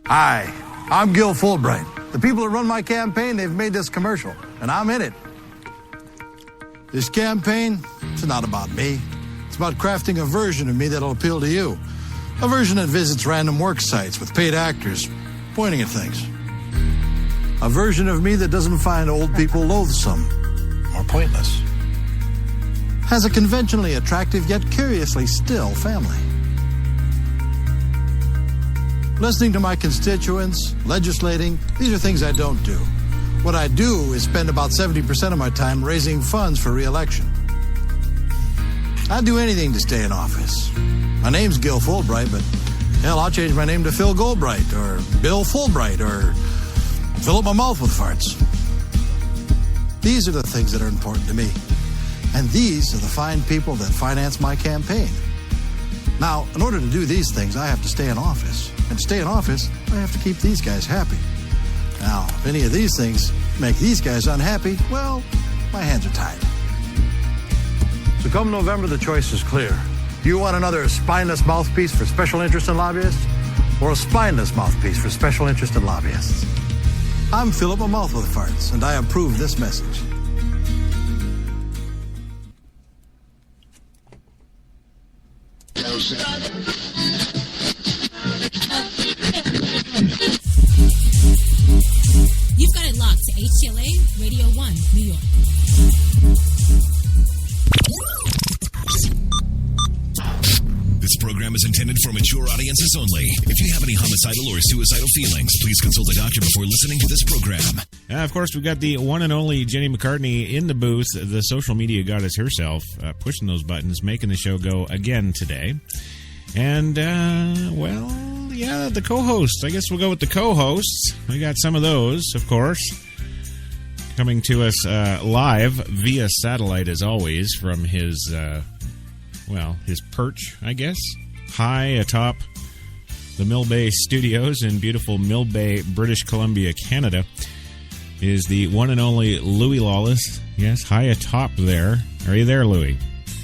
Hi, I'm Gil Fulbright. The people that run my campaign, they've made this commercial, and I'm in it. This campaign, it's not about me. It's about crafting a version of me that'll appeal to you. A version that visits random work sites with paid actors pointing at things. A version of me that doesn't find old people loathsome or pointless. Has a conventionally attractive yet curiously still family. Listening to my constituents, legislating, these are things I don't do. What I do is spend about 70% of my time raising funds for re-election. I'd do anything to stay in office. My name's Gil Fulbright, but hell, I'll change my name to Phil Goldbright or Bill Fulbright or fill up my mouth with farts. These are the things that are important to me. And these are the fine people that finance my campaign. Now, in order to do these things, I have to stay in office. And to stay in office, I have to keep these guys happy. Now, if any of these things make these guys unhappy, well, my hands are tied. So come November, the choice is clear. You want another spineless mouthpiece for special interest in lobbyists? Or a spineless mouthpiece for special interest in lobbyists? I'm Philip a Mouth with Farts, and I approve this message. You've got it locked to HTLA Radio 1, New York. This program is intended for mature audiences only. If you have any homicidal or suicidal feelings, please consult a doctor before listening to this program. Of course, we've got the one and only Jenny McCartney in the booth, the social media goddess herself, pushing those buttons, making the show go again today. And, the co-hosts. I guess we'll go with the co-hosts. We got some of those, of course, coming to us live via satellite, as always, from his perch, I guess, high atop the Mill Bay Studios in beautiful Mill Bay, British Columbia, Canada, is the one and only Louis Lawless. Yes, high atop there. Are you there, Louis?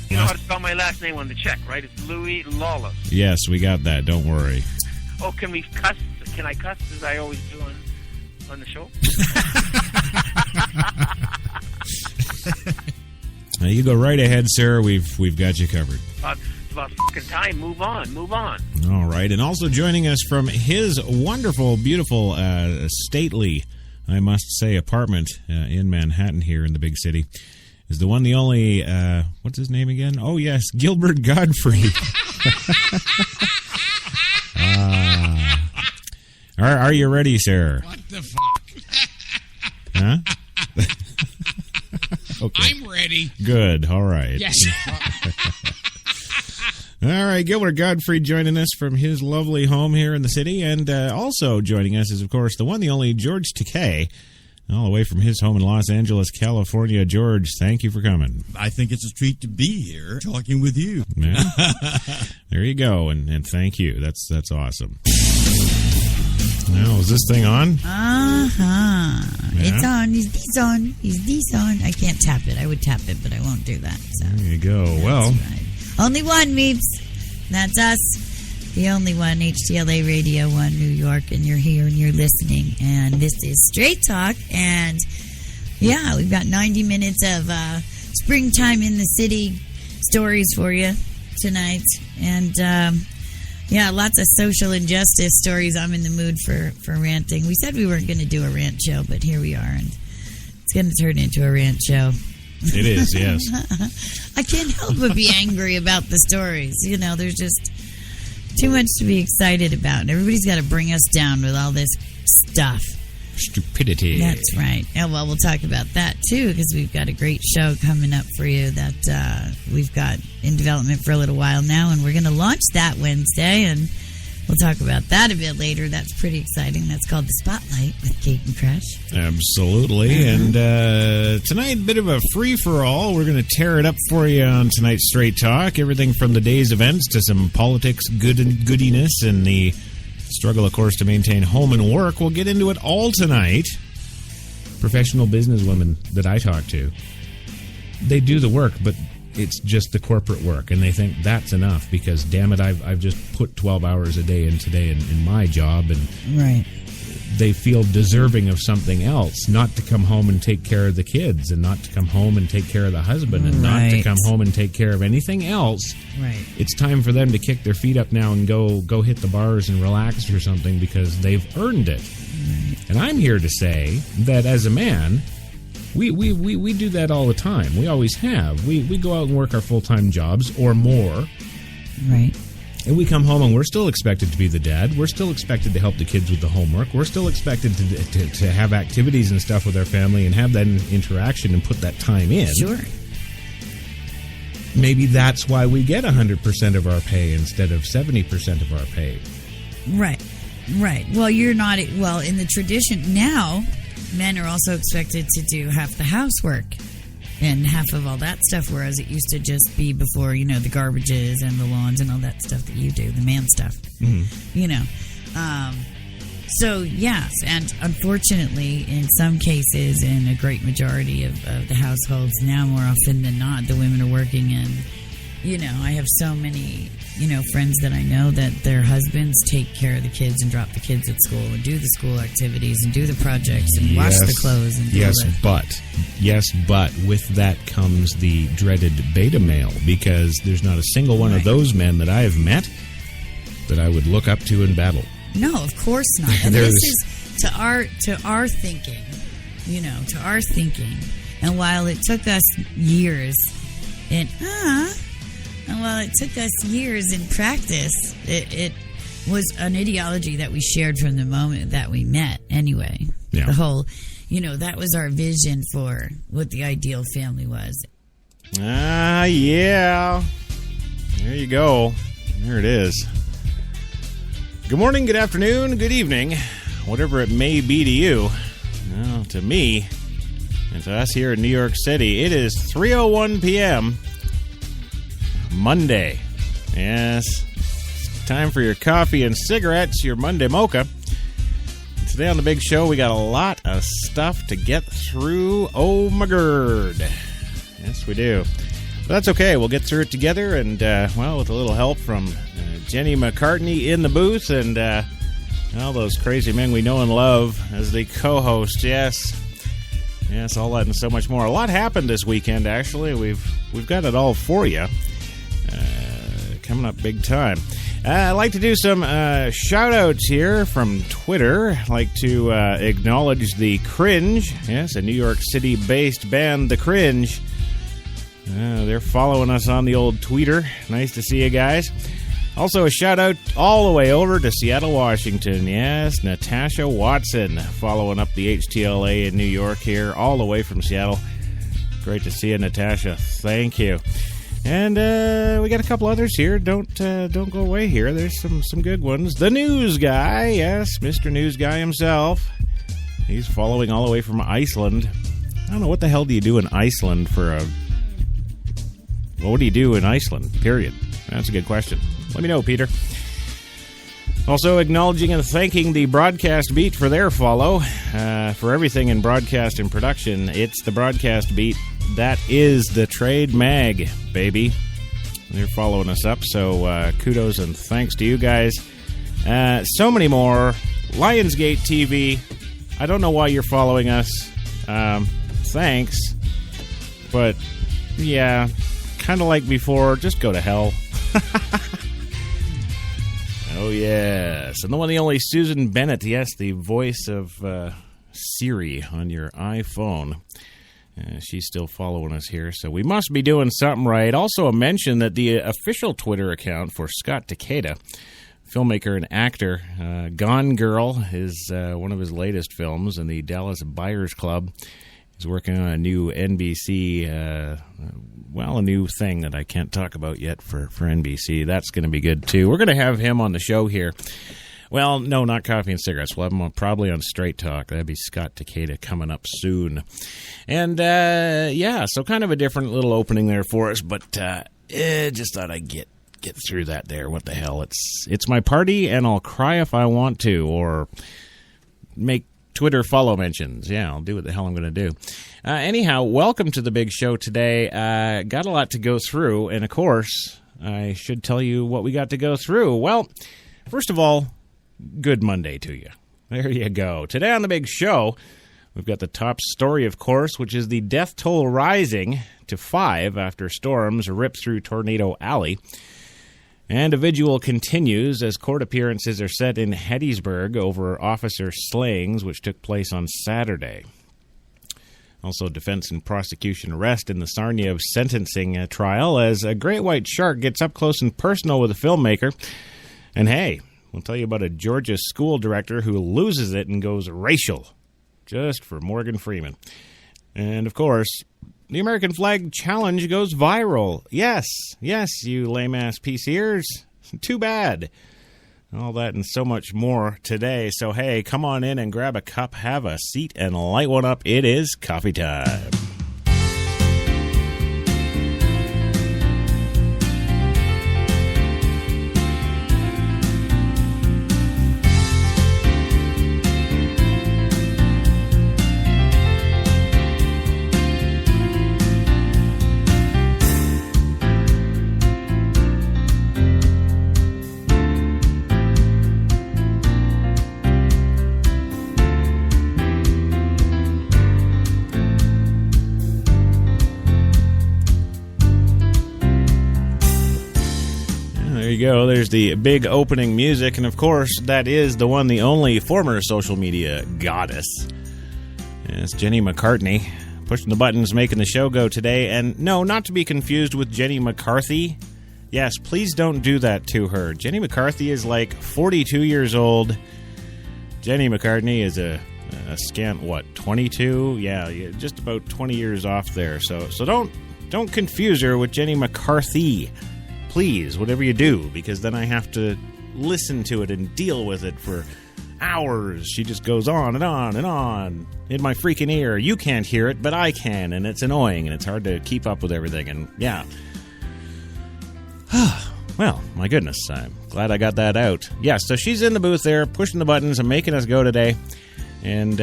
You know how to spell my last name on the check, right? It's Louis Lawless. Yes, we got that. Don't worry. Oh, can we cuss? Can I cuss as I always do on the show? Now you go right ahead, sir. We've got you covered. It's about fucking time. Move on. All right. And also joining us from his wonderful, beautiful, stately, I must say, apartment in Manhattan here in the big city is the one, the only, what's his name again? Oh, yes, Gilbert Godfrey. Are you ready, sir? What the fuck? Huh? Okay. I'm ready. Good. All right. Yes. All right. Gilbert Godfrey joining us from his lovely home here in the city. And also joining us is, of course, the one, the only George Takei, all the way from his home in Los Angeles, California. George, thank you for coming. I think it's a treat to be here talking with you. Yeah. There you go. And thank you. That's awesome. Now, is this thing on? Yeah. It's on. Is this on? I can't tap it. I would tap it, but I won't do that. So. There you go. That's well. Right. Only one, Meeps. That's us. The only one, HTLA Radio 1 New York, and you're here and you're listening. And this is Straight Talk. And, yeah, we've got 90 minutes of springtime in the city stories for you tonight. And, yeah, lots of social injustice stories. I'm in the mood for ranting. We said we weren't going to do a rant show, but here we are, and it's going to turn into a rant show. It is, yes. I can't help but be angry about the stories. You know, there's just too much to be excited about, and everybody's got to bring us down with all this stuff. Stupidity. That's right. And, well, we'll talk about that, too, because we've got a great show coming up for you that we've got in development for a little while now, and we're going to launch that Wednesday, and we'll talk about that a bit later. That's pretty exciting. That's called The Spotlight with Kate and Crush. Absolutely. And tonight, a bit of a free-for-all. We're going to tear it up for you on tonight's Straight Talk. Everything from the day's events to some politics goodiness and the struggle, of course, to maintain home and work. We'll get into it all tonight. Professional businesswomen that I talk to, they do the work, but it's just the corporate work, and they think that's enough because, damn it, I've just put 12 hours a day in today in my job, and Right. they feel deserving of something else, not to come home and take care of the kids, and not to come home and take care of the husband, and not to Right. come home and take care of anything else. Right. It's time for them to kick their feet up now and go hit the bars and relax or something because they've earned it. And I'm here to say that as a man, we do that all the time. We always have. We go out and work our full-time jobs or more. Right. And we come home and we're still expected to be the dad. We're still expected to help the kids with the homework. We're still expected to have activities and stuff with our family and have that interaction and put that time in. Sure. Maybe that's why we get 100% of our pay instead of 70% of our pay. Right. Right. Well, you're not. Well, in the tradition now, men are also expected to do half the housework and half of all that stuff, whereas it used to just be before, the garbages and the lawns and all that stuff that you do, the man stuff. So, yes, and unfortunately, in some cases, in a great majority of the households now, more often than not, the women are working, and, I have so many, friends that I know that their husbands take care of the kids and drop the kids at school and do the school activities and do the projects and wash the clothes and do but with that comes the dreaded beta male, because there's not a single one of those men that I have met that I would look up to in battle. No, of course not. And this is to our thinking, to our thinking. And while it took us years in practice, it was an ideology that we shared from the moment that we met anyway. Yeah. The whole, that was our vision for what the ideal family was. Yeah. There you go. There it is. Good morning, good afternoon, good evening, whatever it may be to you. Well, to me, and to us here in New York City, it is 3:01 p.m., Monday. Yes, it's time for your coffee and cigarettes, your Monday Mocha. Today on the big show, we got a lot of stuff to get through. Oh, my God. Yes, we do. But that's okay. We'll get through it together, and, with a little help from Jenny McCartney in the booth, and all those crazy men we know and love as the co-host. Yes, all that and so much more. A lot happened this weekend, actually. We've got it all for you. Coming up big time. I'd like to do some shout-outs here from Twitter. I'd like to acknowledge The Cringe. Yes, a New York City-based band, The Cringe. They're following us on the old tweeter. Nice to see you guys. Also, a shout-out all the way over to Seattle, Washington. Yes, Natasha Watson following up the HTLA in New York here, all the way from Seattle. Great to see you, Natasha. Thank you. And we got a couple others here. Don't go away here. There's some good ones. The News Guy, yes, Mr. News Guy himself. He's following all the way from Iceland. I don't know, what the hell do you do in Iceland for a... Well, what do you do in Iceland, period? That's a good question. Let me know, Peter. Also acknowledging and thanking the Broadcast Beat for their follow. For everything in broadcast and production, it's the Broadcast Beat. That is the Trade Mag, baby. They're following us up, so kudos and thanks to you guys. So many more. Lionsgate TV. I don't know why you're following us. Thanks. But, yeah, kind of like before, just go to hell. Oh, yes. And the one, the only Susan Bennett. Yes, the voice of Siri on your iPhone. She's still following us here, so we must be doing something right. Also a mention that the official Twitter account for Scott Takeda, filmmaker and actor, Gone Girl is one of his latest films, and the Dallas Buyers Club is working on a new NBC, a new thing that I can't talk about yet for NBC. That's going to be good, too. We're going to have him on the show here. Well, no, not Coffee and Cigarettes. We'll have him probably on Straight Talk. That'd be Scott Takeda coming up soon. And, so kind of a different little opening there for us, but just thought I'd get through that there. What the hell? It's my party, and I'll cry if I want to, or make Twitter follow mentions. Yeah, I'll do what the hell I'm going to do. Anyhow, welcome to the big show today. Got a lot to go through, and of course, I should tell you what we got to go through. Well, first of all, good Monday to you. There you go. Today on the big show, we've got the top story, of course, which is the death toll rising to 5 after storms rip through Tornado Alley. And a vigil continues as court appearances are set in Hattiesburg over officer slayings, which took place on Saturday. Also, defense and prosecution arrest in the Tsarnaev sentencing trial as a great white shark gets up close and personal with a filmmaker. And hey, we'll tell you about a Georgia school director who loses it and goes racial, just for Morgan Freeman. And, of course, the American flag challenge goes viral. Yes, you lame-ass PCers. Too bad. All that and so much more today. So, hey, come on in and grab a cup, have a seat, and light one up. It is coffee time. Go. There's the big opening music, and of course, that is the one, the only former social media goddess. It's Jenny McCartney pushing the buttons, making the show go today. And no, not to be confused with Jenny McCarthy. Yes, please don't do that to her. Jenny McCarthy is like 42 years old. Jenny McCartney is a scant, 22? Yeah, just about 20 years off there. So don't confuse her with Jenny McCarthy. Please, whatever you do, because then I have to listen to it and deal with it for hours. She just goes on and on and on in my freaking ear. You can't hear it, but I can, and it's annoying, and it's hard to keep up with everything, and yeah. Well, my goodness, I'm glad I got that out. Yeah, so she's in the booth there, pushing the buttons and making us go today, and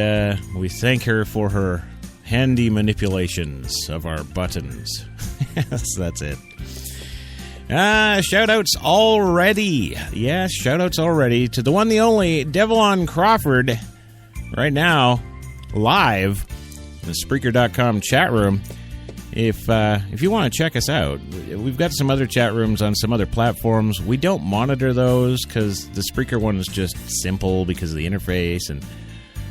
we thank her for her handy manipulations of our buttons. Yes, that's it. Shout-outs already. Yes, shout-outs already to the one, the only, Devlon Crawford, right now, live in the Spreaker.com chat room. If you want to check us out, we've got some other chat rooms on some other platforms. We don't monitor those because the Spreaker one is just simple because of the interface, and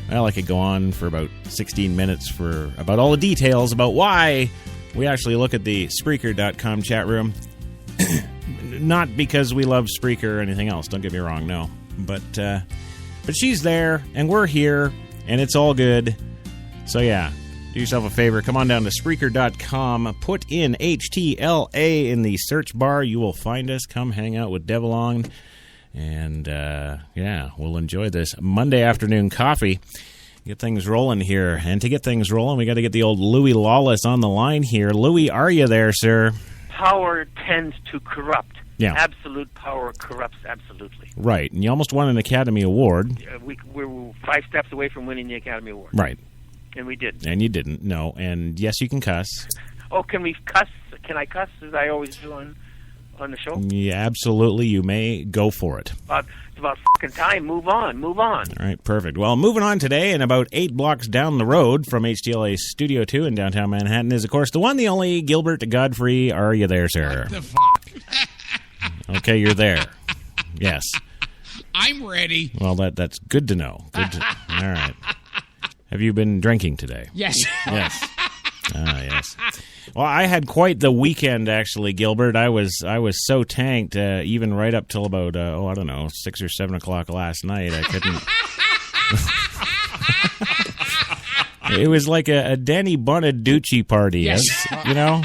well, I could go on for about 16 minutes for about all the details about why we actually look at the Spreaker.com chat room. Not because we love Spreaker or anything else, don't get me wrong, no. But she's there, and we're here, and it's all good. So yeah, do yourself a favor, come on down to Spreaker.com, put in HTLA in the search bar, you will find us, come hang out with Devlon, and yeah, we'll enjoy this Monday afternoon coffee. Get things rolling here, and to get things rolling, we got to get the old Louis Lawless on the line here. Louis, are you there, sir? Power tends to corrupt. Yeah. Absolute power corrupts absolutely. Right, and you almost won an Academy Award. We were 5 steps away from winning the Academy Award. Right. And we didn't. And you didn't, no. And yes, you can cuss. Oh, can we cuss? Can I cuss as I always do on the show? Yeah, absolutely. You may go for it. It's about fucking time. Move on. All right, perfect. Well, moving on today, and about 8 blocks down the road from HTLA Studio 2 in downtown Manhattan is, of course, the one, the only Gilbert Godfrey. Are you there, sir? What the fuck? Okay, you're there. Yes. I'm ready. Well, that's good to know. All right. Have you been drinking today? Yes. Yes. Yes. Well, I had quite the weekend, actually, Gilbert. I was so tanked, even right up till about, 6 or 7 o'clock last night. I couldn't. It was like a Danny Bonaducci party. Yes. You know?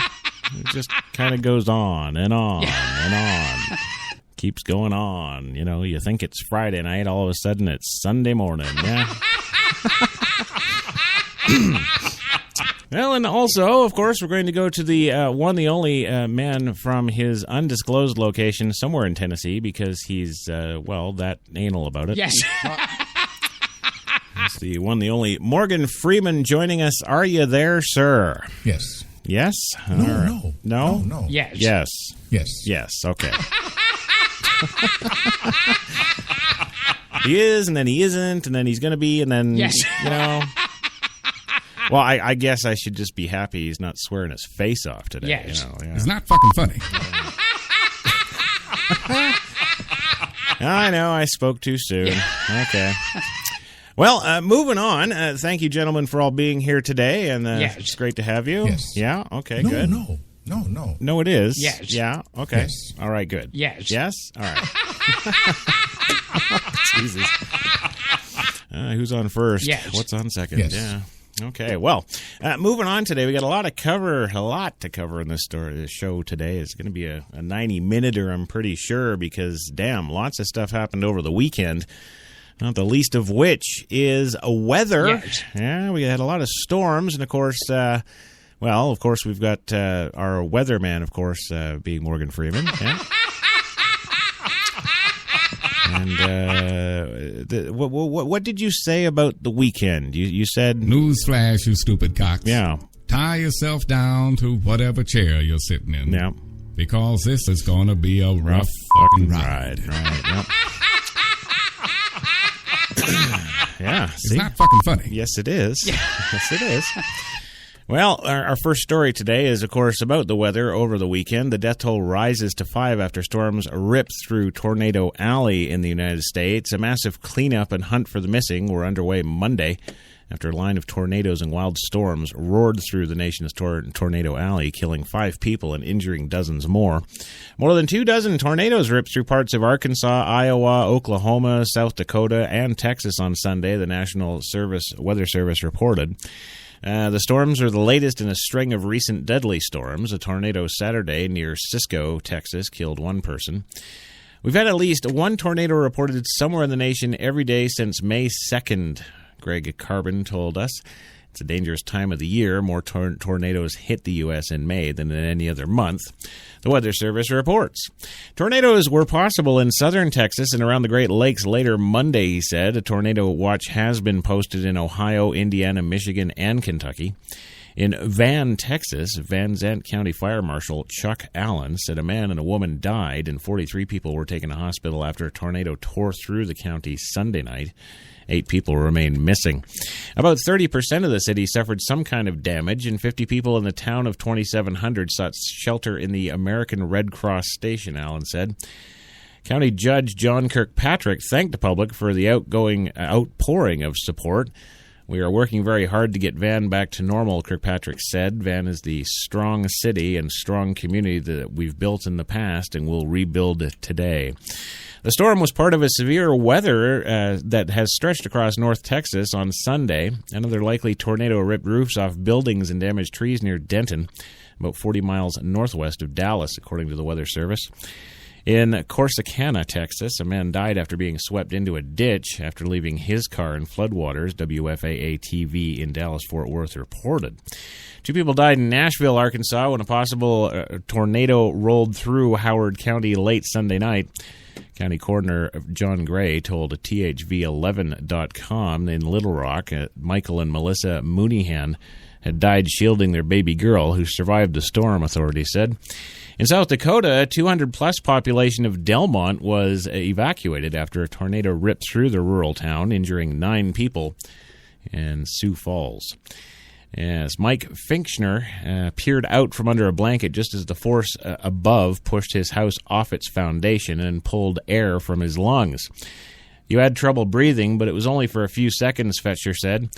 It just kind of goes on and on and on. Keeps going on. You know, you think it's Friday night, all of a sudden it's Sunday morning. Yeah. Well, and also, of course, we're going to go to the one, the only man from his undisclosed location somewhere in Tennessee because he's, that anal about it. Yes. It's the one, the only Morgan Freeman joining us. Are you there, sir? Yes. Yes? No. No? Yes. Yes. Yes. Yes. Okay. He is, and then he isn't, and then he's going to be, and then, Yes. Well, I guess I should just be happy he's not swearing his face off today. Yes. Yeah. It's not fucking funny. I know, I spoke too soon. Okay. Well, moving on. Thank you, gentlemen, for all being here today, and Yes. it's great to have you. Yes. Yeah? Okay, No, good. no. No, it is. Yes. Yeah? Okay. Yes. All right, good. Yes. Yes? All right. Jesus. Who's on first? Yes. What's on second? Yes. Yeah. Okay. Well, moving on today, we got a lot to cover in this show today. It's going to be a 90-minuter, I'm pretty sure, because, damn, lots of stuff happened over the weekend. Not the least of which is weather. Yes. Yeah, we had a lot of storms, and of course, we've got our weatherman, of course, being Morgan Freeman. Yeah. And what did you say about the weekend? You said Newsflash, you stupid cocks. Yeah. Tie yourself down to whatever chair you're sitting in. Yeah. Because this is going to be a rough fucking ride. Right. Yep. Yeah. It's not fucking funny. Yes, it is. Yes, it is. Well, our first story today is, of course, about the weather over the weekend. The death toll rises to 5 after storms ripped through Tornado Alley in the United States. A massive cleanup and hunt for the missing were underway Monday after a line of tornadoes and wild storms roared through the nation's Tornado Alley, killing 5 people and injuring dozens more. More than 24 tornadoes ripped through parts of Arkansas, Iowa, Oklahoma, South Dakota, and Texas on Sunday, the National Weather Service reported. The storms are the latest in a string of recent deadly storms. A tornado Saturday near Cisco, Texas, killed 1 person. We've had at least 1 tornado reported somewhere in the nation every day since May 2nd, Greg Carbon told us. It's a dangerous time of the year. More tornadoes hit the U.S. in May than in any other month. The Weather Service reports. Tornadoes were possible in southern Texas and around the Great Lakes later Monday, he said. A tornado watch has been posted in Ohio, Indiana, Michigan, and Kentucky. In Van, Texas, Van Zandt County Fire Marshal Chuck Allen said a man and a woman died and 43 people were taken to hospital after a tornado tore through the county Sunday night. 8 people remain missing. About 30% of the city suffered some kind of damage, and 50 people in the town of 2,700 sought shelter in the American Red Cross station, Allen said. County Judge John Kirkpatrick thanked the public for the outpouring of support. We are working very hard to get Van back to normal, Kirkpatrick said. Van is the strong city and strong community that we've built in the past and will rebuild today. The storm was part of a severe weather that has stretched across North Texas on Sunday. Another likely tornado ripped roofs off buildings and damaged trees near Denton, about 40 miles northwest of Dallas, according to the Weather Service. In Corsicana, Texas, a man died after being swept into a ditch after leaving his car in floodwaters, WFAA-TV in Dallas-Fort Worth reported. 2 people died in Nashville, Arkansas, when a possible tornado rolled through Howard County late Sunday night. County Coroner John Gray told THV11.com in Little Rock Michael and Melissa Mooneyhan had died shielding their baby girl, who survived the storm, authorities said. In South Dakota, a 200-plus population of Delmont was evacuated after a tornado ripped through the rural town, injuring 9 people in Sioux Falls. As Mike Finkshner peered out from under a blanket just as the force above pushed his house off its foundation and pulled air from his lungs. You had trouble breathing, but it was only for a few seconds, Fetcher said.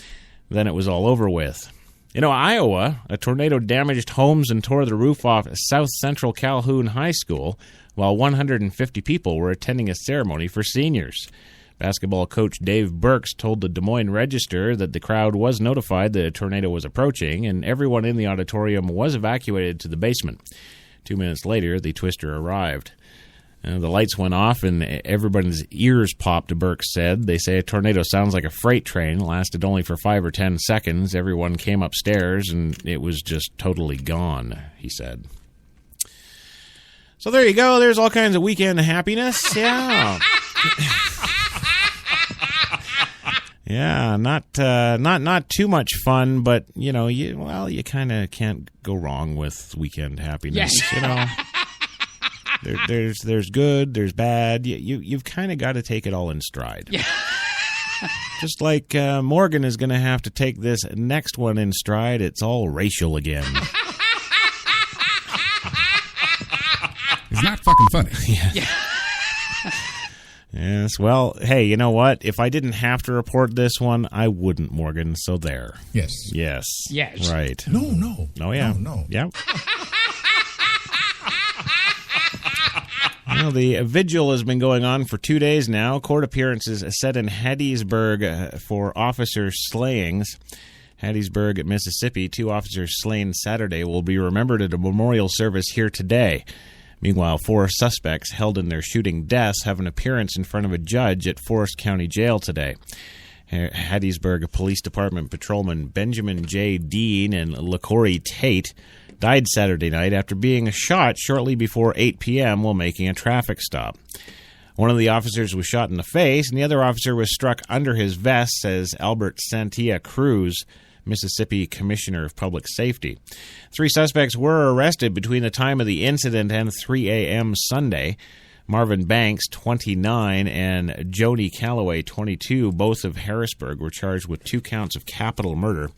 Then it was all over with. In Iowa, a tornado damaged homes and tore the roof off South Central Calhoun High School, while 150 people were attending a ceremony for seniors. Basketball coach Dave Burks told the Des Moines Register that the crowd was notified that a tornado was approaching, and everyone in the auditorium was evacuated to the basement. 2 minutes later, the twister arrived. The lights went off, and everybody's ears popped, Burks said. They say a tornado sounds like a freight train. It lasted only for 5 or 10 seconds. Everyone came upstairs, and it was just totally gone, he said. So there you go. There's all kinds of weekend happiness. Yeah. Yeah, not too much fun, but you kind of can't go wrong with weekend happiness. Yes. There's good, there's bad. You've kind of got to take it all in stride. Yeah. Just like Morgan is going to have to take this next one in stride. It's all racial again. It's not fucking funny. Yeah. Yes, well, hey, you know what? If I didn't have to report this one, I wouldn't, Morgan, so there. Yes. Yes. Yes. Right. No. Oh, yeah. No. Yeah. Well, the vigil has been going on for 2 days now. Court appearances set in Hattiesburg for officer slayings. Hattiesburg, Mississippi, 2 officers slain Saturday will be remembered at a memorial service here today. Meanwhile, 4 suspects held in their shooting deaths have an appearance in front of a judge at Forest County Jail today. Hattiesburg Police Department patrolman Benjamin J. Dean and LaCorey Tate died Saturday night after being shot shortly before 8 p.m. while making a traffic stop. One of the officers was shot in the face, and the other officer was struck under his vest, says Albert Santia Cruz, Mississippi Commissioner of Public Safety. 3 suspects were arrested between the time of the incident and 3 a.m. Sunday. Marvin Banks, 29, and Joni Calloway, 22, both of Harrisburg, were charged with 2 counts of capital murder,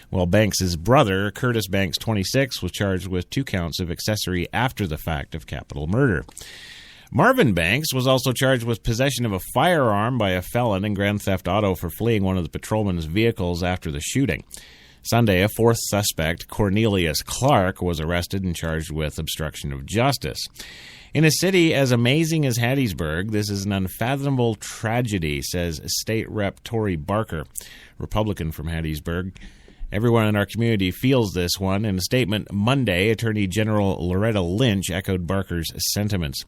while Banks' brother, Curtis Banks, 26, was charged with 2 counts of accessory after the fact of capital murder. Marvin Banks was also charged with possession of a firearm by a felon in grand theft auto for fleeing one of the patrolman's vehicles after the shooting. Sunday, a 4th suspect, Cornelius Clark, was arrested and charged with obstruction of justice. In a city as amazing as Hattiesburg, this is an unfathomable tragedy, says State Rep. Tory Barker, Republican from Hattiesburg. Everyone in our community feels this one. In a statement Monday, Attorney General Loretta Lynch echoed Barker's sentiments.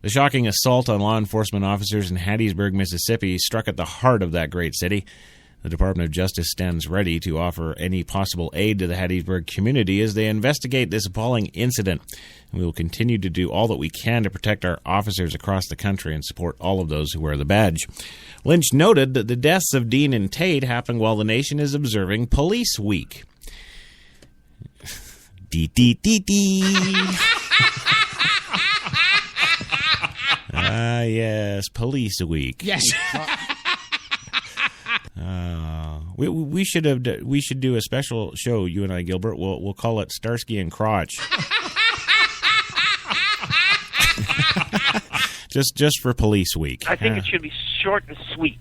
The shocking assault on law enforcement officers in Hattiesburg, Mississippi, struck at the heart of that great city. The Department of Justice stands ready to offer any possible aid to the Hattiesburg community as they investigate this appalling incident. And we will continue to do all that we can to protect our officers across the country and support all of those who wear the badge. Lynch noted that the deaths of Dean and Tate happened while the nation is observing Police Week. Yes, Police Week. Yes. We should do a special show, you and I, Gilbert. We'll call it Starsky and Crotch. just for Police Week. I think it should be short and sweet.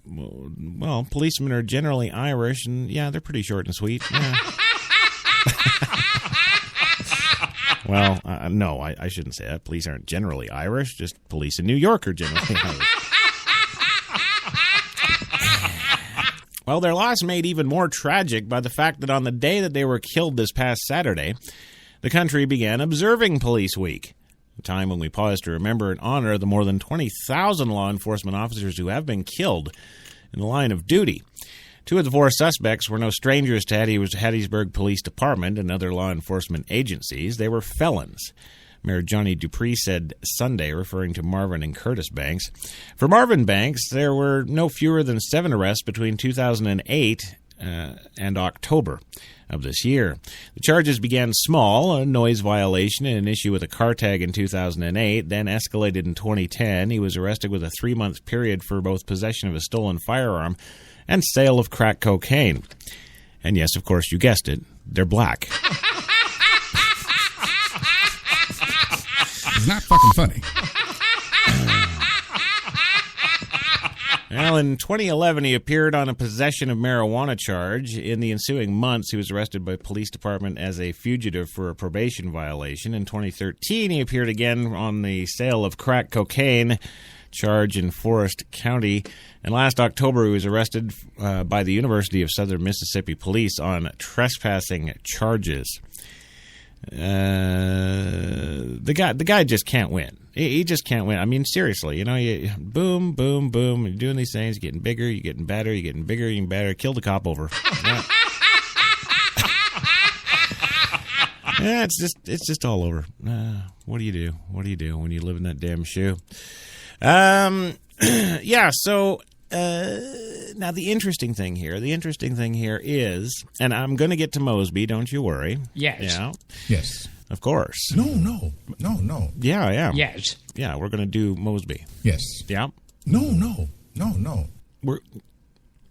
Well, policemen are generally Irish, and yeah, they're pretty short and sweet. Yeah. Well, no, I shouldn't say that. Police aren't generally Irish. Just police in New York are generally Irish. Well, their loss made even more tragic by the fact that on the day that they were killed this past Saturday, the country began observing Police Week, a time when we pause to remember and honor the more than 20,000 law enforcement officers who have been killed in the line of duty. 2 of the 4 suspects were no strangers to Hattiesburg Police Department and other law enforcement agencies. They were felons. Mayor Johnny Dupree said Sunday, referring to Marvin and Curtis Banks. For Marvin Banks, there were no fewer than 7 arrests between 2008 and October of this year. The charges began small, a noise violation and an issue with a car tag in 2008, then escalated in 2010. He was arrested with a 3-month period for both possession of a stolen firearm and sale of crack cocaine. And yes, of course, you guessed it, they're black. It's not fucking funny. Well, in 2011, he appeared on a possession of marijuana charge. In the ensuing months, he was arrested by the police department as a fugitive for a probation violation. In 2013, he appeared again on the sale of crack cocaine charge in Forest County. And last October, he was arrested by the University of Southern Mississippi Police on trespassing charges. The guy just can't win. He just can't win. I mean, seriously, you boom, boom, boom. You're doing these things, you're getting bigger, you're getting better, you're getting bigger, you're getting better. Kill the cop over. Yeah. Yeah, it's just all over. What do you do? What do you do when you live in that damn shoe? Yeah. So now the interesting thing here is, and I'm going to get to Mosby, don't you worry. Yes. Yeah. Yes. Of course. No. Yeah, I am. Yes. Yeah, we're going to do Mosby. Yes. Yeah. No.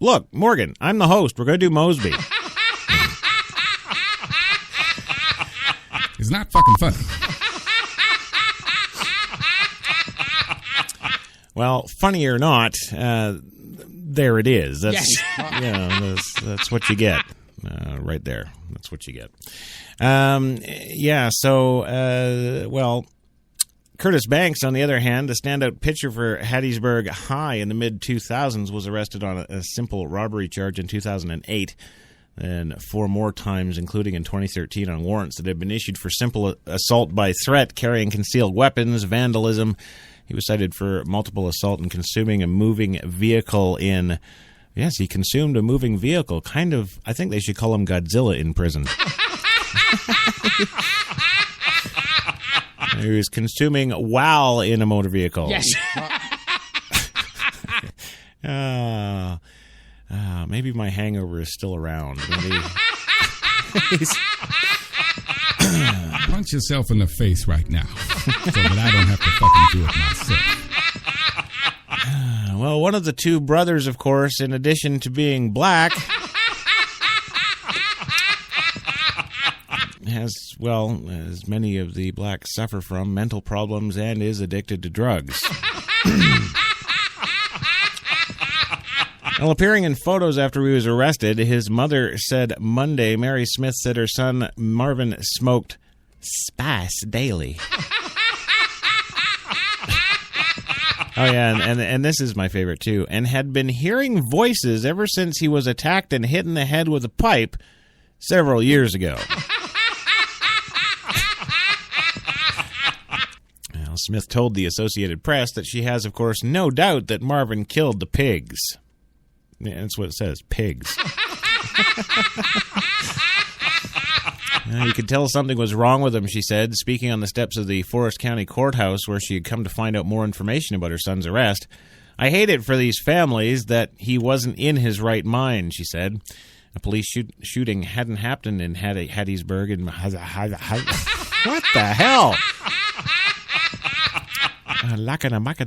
Look, Morgan, I'm the host. We're going to do Mosby. It's not fucking funny. Well, funny or not, there it is. That's that's what you get right there. That's what you get. Curtis Banks, on the other hand, the standout pitcher for Hattiesburg High in the mid-2000s, was arrested on a simple robbery charge in 2008, and 4 more times, including in 2013, on warrants that had been issued for simple assault by threat, carrying concealed weapons, vandalism. He was cited for multiple assault and consuming a moving vehicle in... Yes, he consumed a moving vehicle. Kind of, I think they should call him Godzilla in prison. He was consuming WOW in a motor vehicle. Yes. Maybe my hangover is still around. Maybe... Punch yourself in the face right now so that I don't have to fucking do it myself. Well, one of the 2 brothers, of course, in addition to being black, has, well, as many of the blacks suffer from, mental problems and is addicted to drugs. Well, appearing in photos after he was arrested, his mother said Monday Mary Smith said her son Marvin smoked spice daily. Oh, yeah, and this is my favorite, too, and had been hearing voices ever since he was attacked and hit in the head with a pipe several years ago. Well, Smith told the Associated Press that she has, of course, no doubt that Marvin killed the pigs. Yeah, that's what it says, pigs. You could tell something was wrong with him, she said, speaking on the steps of the Forest County Courthouse where she had come to find out more information about her son's arrest. I hate it for these families that he wasn't in his right mind, she said. A police shooting hadn't happened in Hattiesburg. What the hell?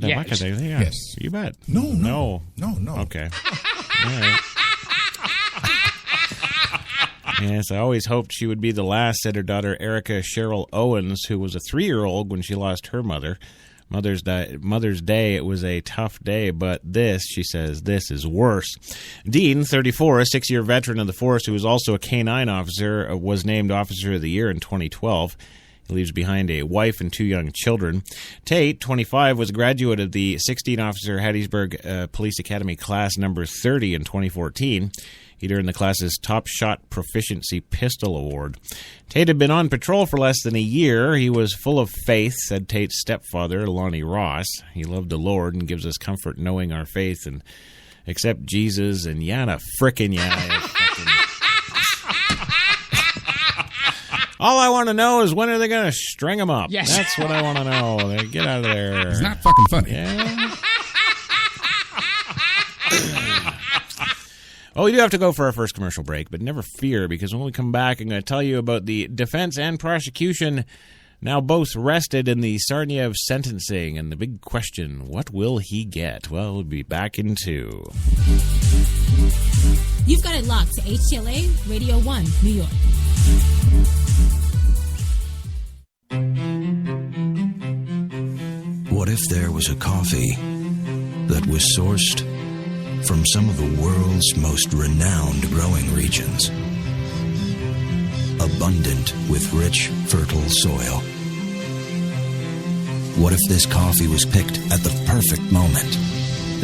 Yes. You bet. No. Okay. All right. Yes, I always hoped she would be the last, said her daughter Erica Cheryl Owens, who was a 3-year-old when she lost her mother. Mother's Day, it was a tough day, but this, she says, this is worse. Dean, 34, a 6-year veteran of the force who was also a K-9 officer, was named Officer of the Year in 2012. He leaves behind a wife and 2 young children. Tate, 25, was a graduate of the 16-officer Hattiesburg Police Academy class number 30 in 2014. He'd earned the class's Top Shot Proficiency Pistol Award. Tate had been on patrol for less than a year. He was full of faith, said Tate's stepfather, Lonnie Ross. He loved the Lord and gives us comfort knowing our faith and accept Jesus and yada frickin' yada. All I want to know is when are they going to string him up? Yes. That's what I want to know. Get out of there. It's not fucking funny. Yeah. Oh, we do have to go for our first commercial break, but never fear, because when we come back, I'm going to tell you about the defense and prosecution now both rested in the Tsarnaev sentencing, and the big question, what will he get? Well, we'll be back in 2. You've got it locked to HTLA Radio 1, New York. What if there was a coffee that was sourced from some of the world's most renowned growing regions, abundant with rich, fertile soil? What if this coffee was picked at the perfect moment,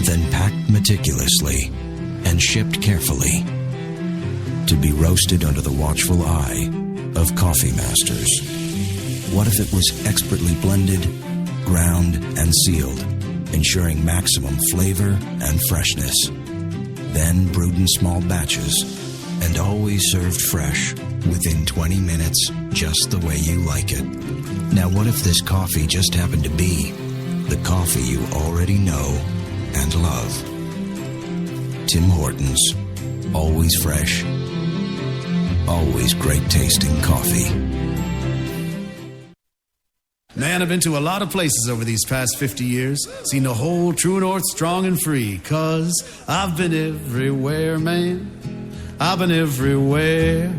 then packed meticulously and shipped carefully to be roasted under the watchful eye of coffee masters? What if it was expertly blended, ground, and sealed, ensuring maximum flavor and freshness, then brewed in small batches and always served fresh within 20 minutes, just the way you like it? Now, what if this coffee just happened to be the coffee you already know and love? Tim Hortons. Always fresh. Always great tasting coffee. Man, I've been to a lot of places over these past 50 years. Seen the whole true north strong and free. 'Cause I've been everywhere, man. I've been everywhere.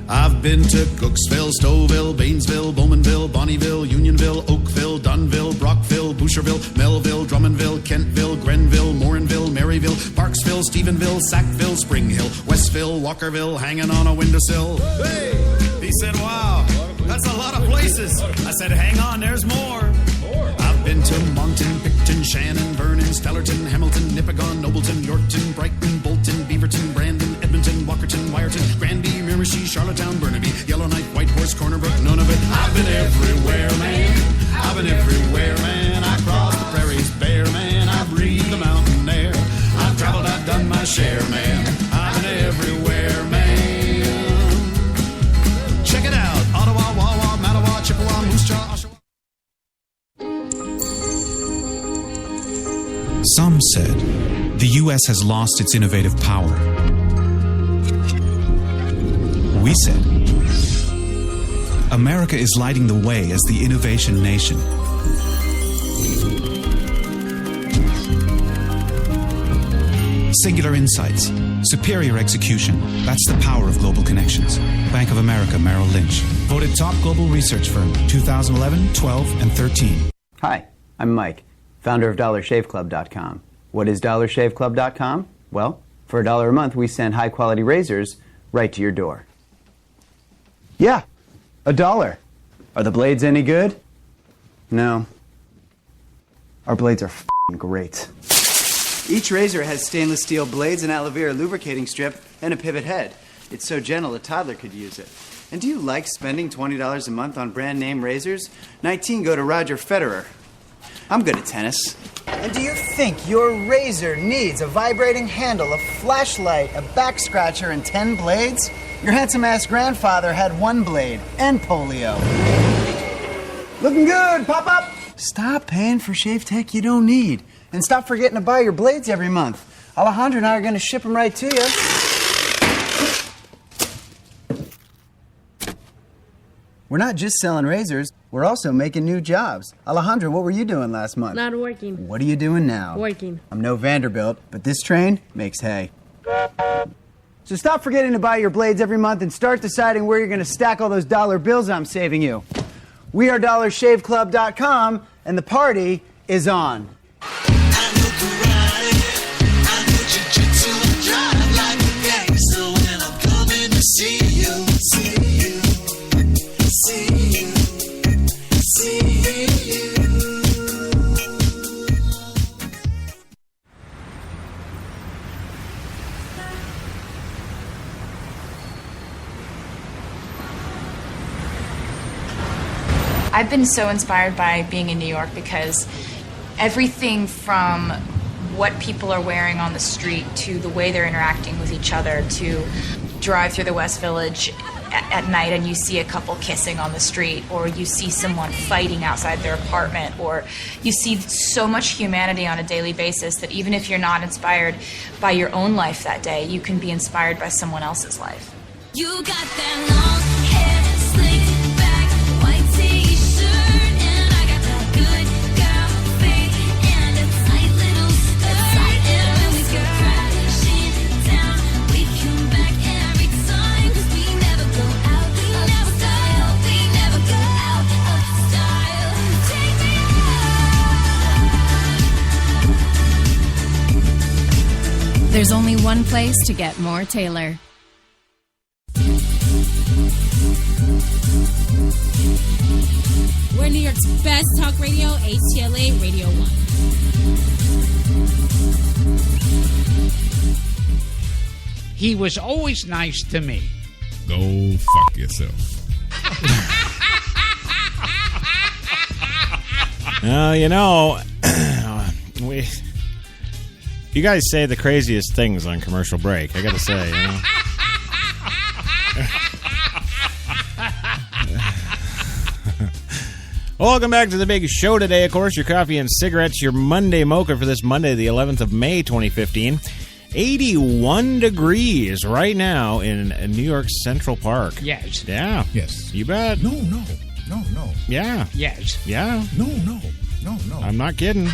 I've been to Cooksville, Stouffville, Bainesville, Bowmanville, Bonneville, Unionville, Oakville, Dunville, Brockville, Boucherville, Melville, Drummondville, Kentville, Grenville, Morinville, Maryville, Parksville, Stephenville, Sackville, Spring Hill, Westville, Walkerville, hanging on a windowsill. Hey! He said, wow, that's a lot of places. I said, hang on, there's more. I've been to Moncton, Picton, Shannon, Vernon, Stellarton, Hamilton, Nipigon, Nobleton, Yorkton, Brighton, Bolton, Beaverton, Brandon, Edmonton, Walkerton, Wyerton, Granby, Miramichi, Charlottetown, Burnaby, Yellowknife, Whitehorse, Corner Brook, Nunavut. I've been everywhere, man. I've been everywhere, man. I crossed the prairies bare, man. I breathed the mountain air. I've traveled, I've done my share, man. I've been everywhere, man. Check it out. Ottawa, Wawa, Mattawa, Chippewa, Moose Jaw, Oshawa. Some said the U.S. has lost its innovative power. We said America is lighting the way as the innovation nation. Singular insights, superior execution. That's the power of global connections. Bank of America Merrill Lynch. Voted top global research firm 2011, 12, and 13. Hi, I'm Mike, founder of DollarShaveClub.com. What is DollarShaveClub.com? Well, for $1 a month, we send high-quality razors right to your door. Yeah, $1. Are the blades any good? No. Our blades are f***ing great. Each razor has stainless steel blades, an aloe vera lubricating strip, and a pivot head. It's so gentle a toddler could use it. And do you like spending $20 a month on brand name razors? 19 go to Roger Federer. I'm good at tennis. And do you think your razor needs a vibrating handle, a flashlight, a back scratcher, and 10 blades? Your handsome-ass grandfather had 1 blade and polio. Looking good, pop-up! Stop paying for shave tech you don't need. And stop forgetting to buy your blades every month. Alejandro and I are going to ship them right to you. We're not just selling razors, we're also making new jobs. Alejandro, what were you doing last month? Not working. What are you doing now? Working. I'm no Vanderbilt, but this train makes hay. So stop forgetting to buy your blades every month and start deciding where you're going to stack all those dollar bills I'm saving you. We are DollarShaveClub.com, and the party is on. I've been so inspired by being in New York because everything from what people are wearing on the street to the way they're interacting with each other, to drive through the West Village at night and you see a couple kissing on the street, or you see someone fighting outside their apartment, or you see so much humanity on a daily basis that even if you're not inspired by your own life that day, you can be inspired by someone else's life. You got that long hair, slicked back, white t-shirt, and I got that good girl face and a tight little skirt. And when we go crashing down, we come back every time, 'cause we never go out of style. We never go out of style. Take me out. There's only one place to get more Taylor. We're New York's best talk radio, HTLA Radio 1. He was always nice to me. Go fuck yourself. You know, you guys say the craziest things on commercial break. I got to say, you know. Welcome back to the big show today. Of course, your coffee and cigarettes, your Monday Mocha for this Monday, the 11th of May, 2015. 81 degrees right now in New York Central Park. Yes. Yeah. Yes. You bet. No. Yeah. Yes. Yeah. No. I'm not kidding.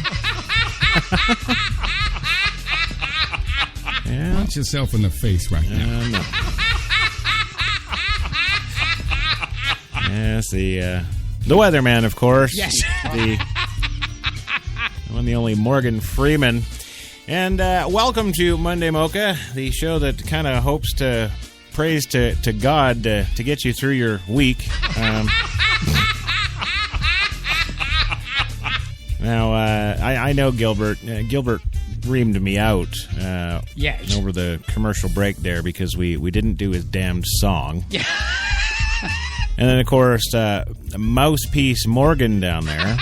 Yeah. Punch yourself in the face right now. No. Yes, the weatherman, of course. Yes. The one, the only Morgan Freeman. And welcome to Monday Mocha, the show that kind of hopes to praise to God to get you through your week. Now, I know Gilbert. Gilbert reamed me out Yes. over the commercial break there because we didn't do his damned song. Yeah. And then, of course, Mousepiece Morgan down there.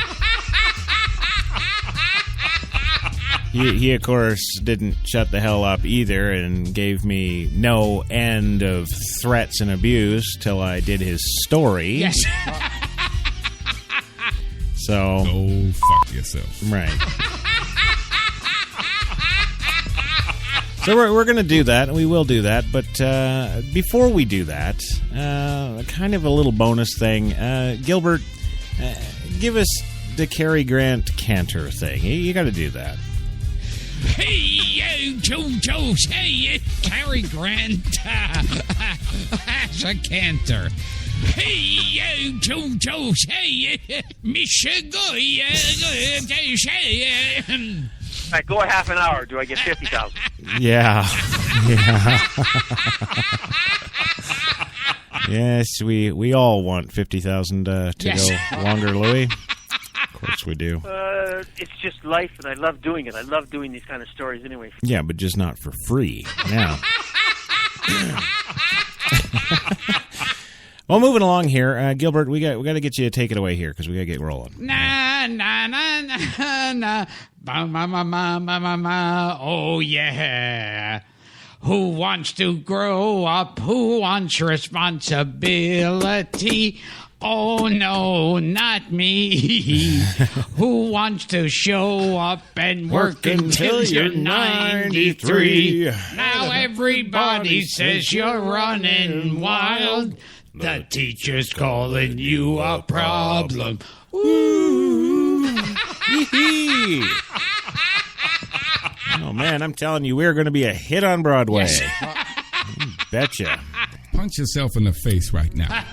He, of course, didn't shut the hell up either and gave me no end of threats and abuse till I did his story. Yes. So. Go fuck yourself. Right. So we're going to do that, and we will do that. But before we do that, kind of a little bonus thing. Gilbert, give us the Cary Grant cantor thing. You got to do that. Hey, yo, Jojo, say it, Cary Grant as a cantor. Hey, yo, Jojo, say it, Michigoya, say it. All right, go a half an hour. Do I get 50,000? Yeah. Yes, we all want 50,000 to Yes. go longer, Louis. Of course we do. It's just life, and I love doing it. I love doing these kind of stories anyway. Yeah, but just not for free. Now. Well, moving along here, Gilbert, we got to get you to take it away here because we got to get rolling. Na na na na na, ba ma ma ma ma ma ma. Oh yeah. Who wants to grow up? Who wants responsibility? Oh no, not me. Who wants to show up and work until you're 93? Now everybody says you're running wild. The teacher's calling you a problem. Ooh. Oh, man, I'm telling you, we're going to be a hit on Broadway. Yes. Betcha. Punch yourself in the face right now.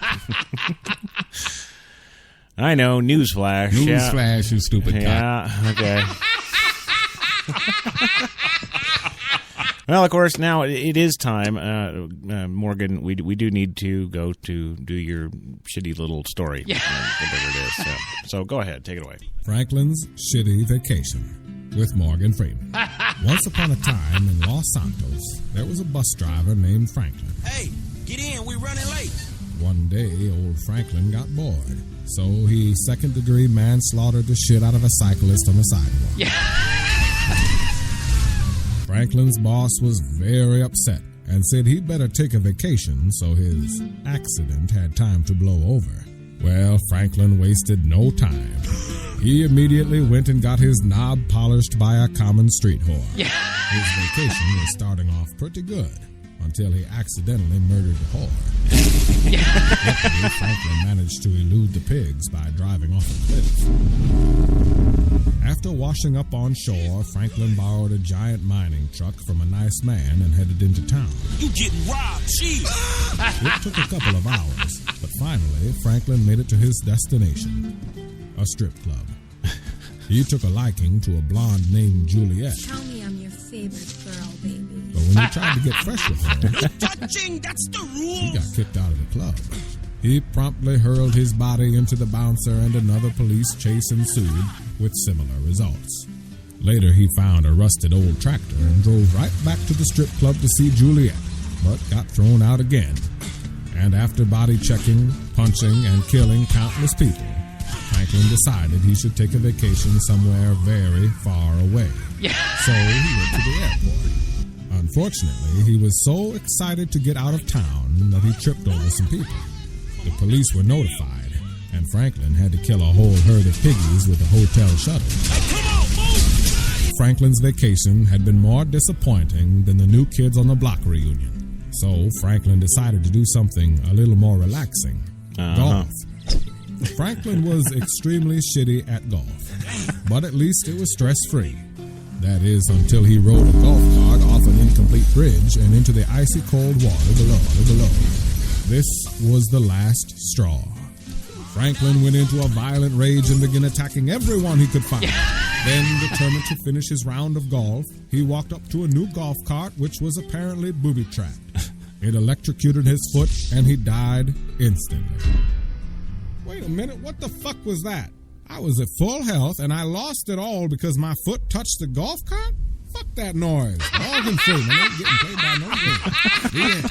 I know, newsflash. Newsflash, you stupid cock. Yeah, okay. Well, of course, now it is time, Morgan. We do need to go to do your shitty little story, whatever it is. So go ahead, take it away. Franklin's Shitty Vacation with Morgan Freeman. Once upon a time in Los Santos, there was a bus driver named Franklin. Hey, get in, we're running late. One day, old Franklin got bored, so he second-degree manslaughtered the shit out of a cyclist on the sidewalk. Yeah. Franklin's boss was very upset and said he'd better take a vacation so his accident had time to blow over. Well, Franklin wasted no time. He immediately went and got his knob polished by a common street whore. Yeah. His vacation was starting off pretty good until he accidentally murdered the whore. Luckily, Franklin managed to elude the pigs by driving off a cliff. After washing up on shore, Franklin borrowed a giant mining truck from a nice man and headed into town. You getting robbed, cheese. It took a couple of hours, but finally, Franklin made it to his destination, a strip club. He took a liking to a blonde named Juliet. Tell me I'm your favorite girl, baby. But when he tried to get fresh with her, Touching, that's the rule. he got kicked out of the club. He promptly hurled his body into the bouncer and another police chase ensued with similar results. Later, he found a rusted old tractor and drove right back to the strip club to see Juliet, but got thrown out again. And after body checking, punching, and killing countless people, Franklin decided he should take a vacation somewhere very far away. So he went to the airport. Unfortunately, he was so excited to get out of town that he tripped over some people. The police were notified, and Franklin had to kill a whole herd of piggies with a hotel shuttle. Franklin's vacation had been more disappointing than the New Kids on the Block reunion. So Franklin decided to do something a little more relaxing. Golf. Franklin was extremely shitty at golf, but at least it was stress-free. That is, until he rode a golf cart off an incomplete bridge and into the icy cold water below. This was the last straw. Franklin went into a violent rage and began attacking everyone he could find. Then, determined to finish his round of golf, he walked up to a new golf cart, which was apparently booby-trapped. It electrocuted his foot, and he died instantly. Wait a minute, what the fuck was that? I was at full health, and I lost it all because my foot touched the golf cart? Fuck that noise. Morgan Freeman ain't getting paid by no game.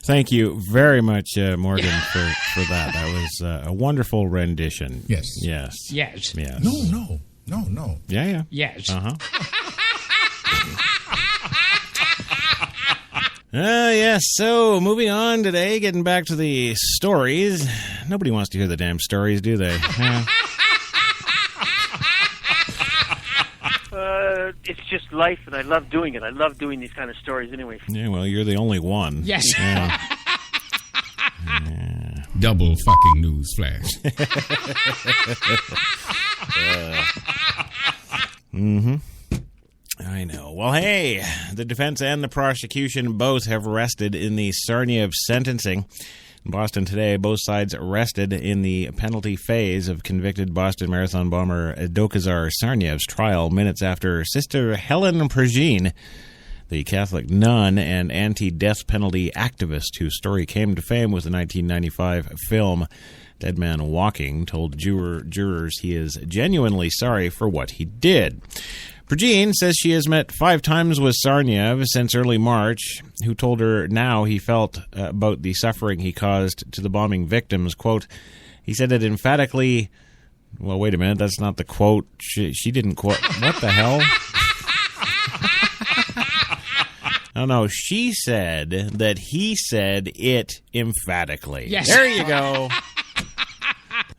Thank you very much, Morgan, for that. That was a wonderful rendition. Yes. Yes. Yes. Yes. No. Yeah. Yes. Uh-huh. Yes, so moving on today, getting back to the stories. Nobody wants to hear the damn stories, do they? It's just life, and I love doing it. I love doing these kind of stories anyway. Yeah, well, you're the only one. Yes. Yeah. Double fucking news flash. I know. Well, hey, the defense and the prosecution both have rested in the Tsarnaev sentencing. In Boston today, both sides rested in the penalty phase of convicted Boston Marathon bomber Dokazar Tsarnaev's trial minutes after Sister Helen Prigine, the Catholic nun and anti-death penalty activist whose story came to fame with the 1995 film Dead Man Walking, told jurors he is genuinely sorry for what he did. Prigine says she has met 5 times with Tsarnaev since early March, who told her now he felt about the suffering he caused to the bombing victims. Quote, he said it emphatically. Well, wait a minute, that's not the quote. She didn't quote. What the hell? No, she said that he said it emphatically. Yes. There you go.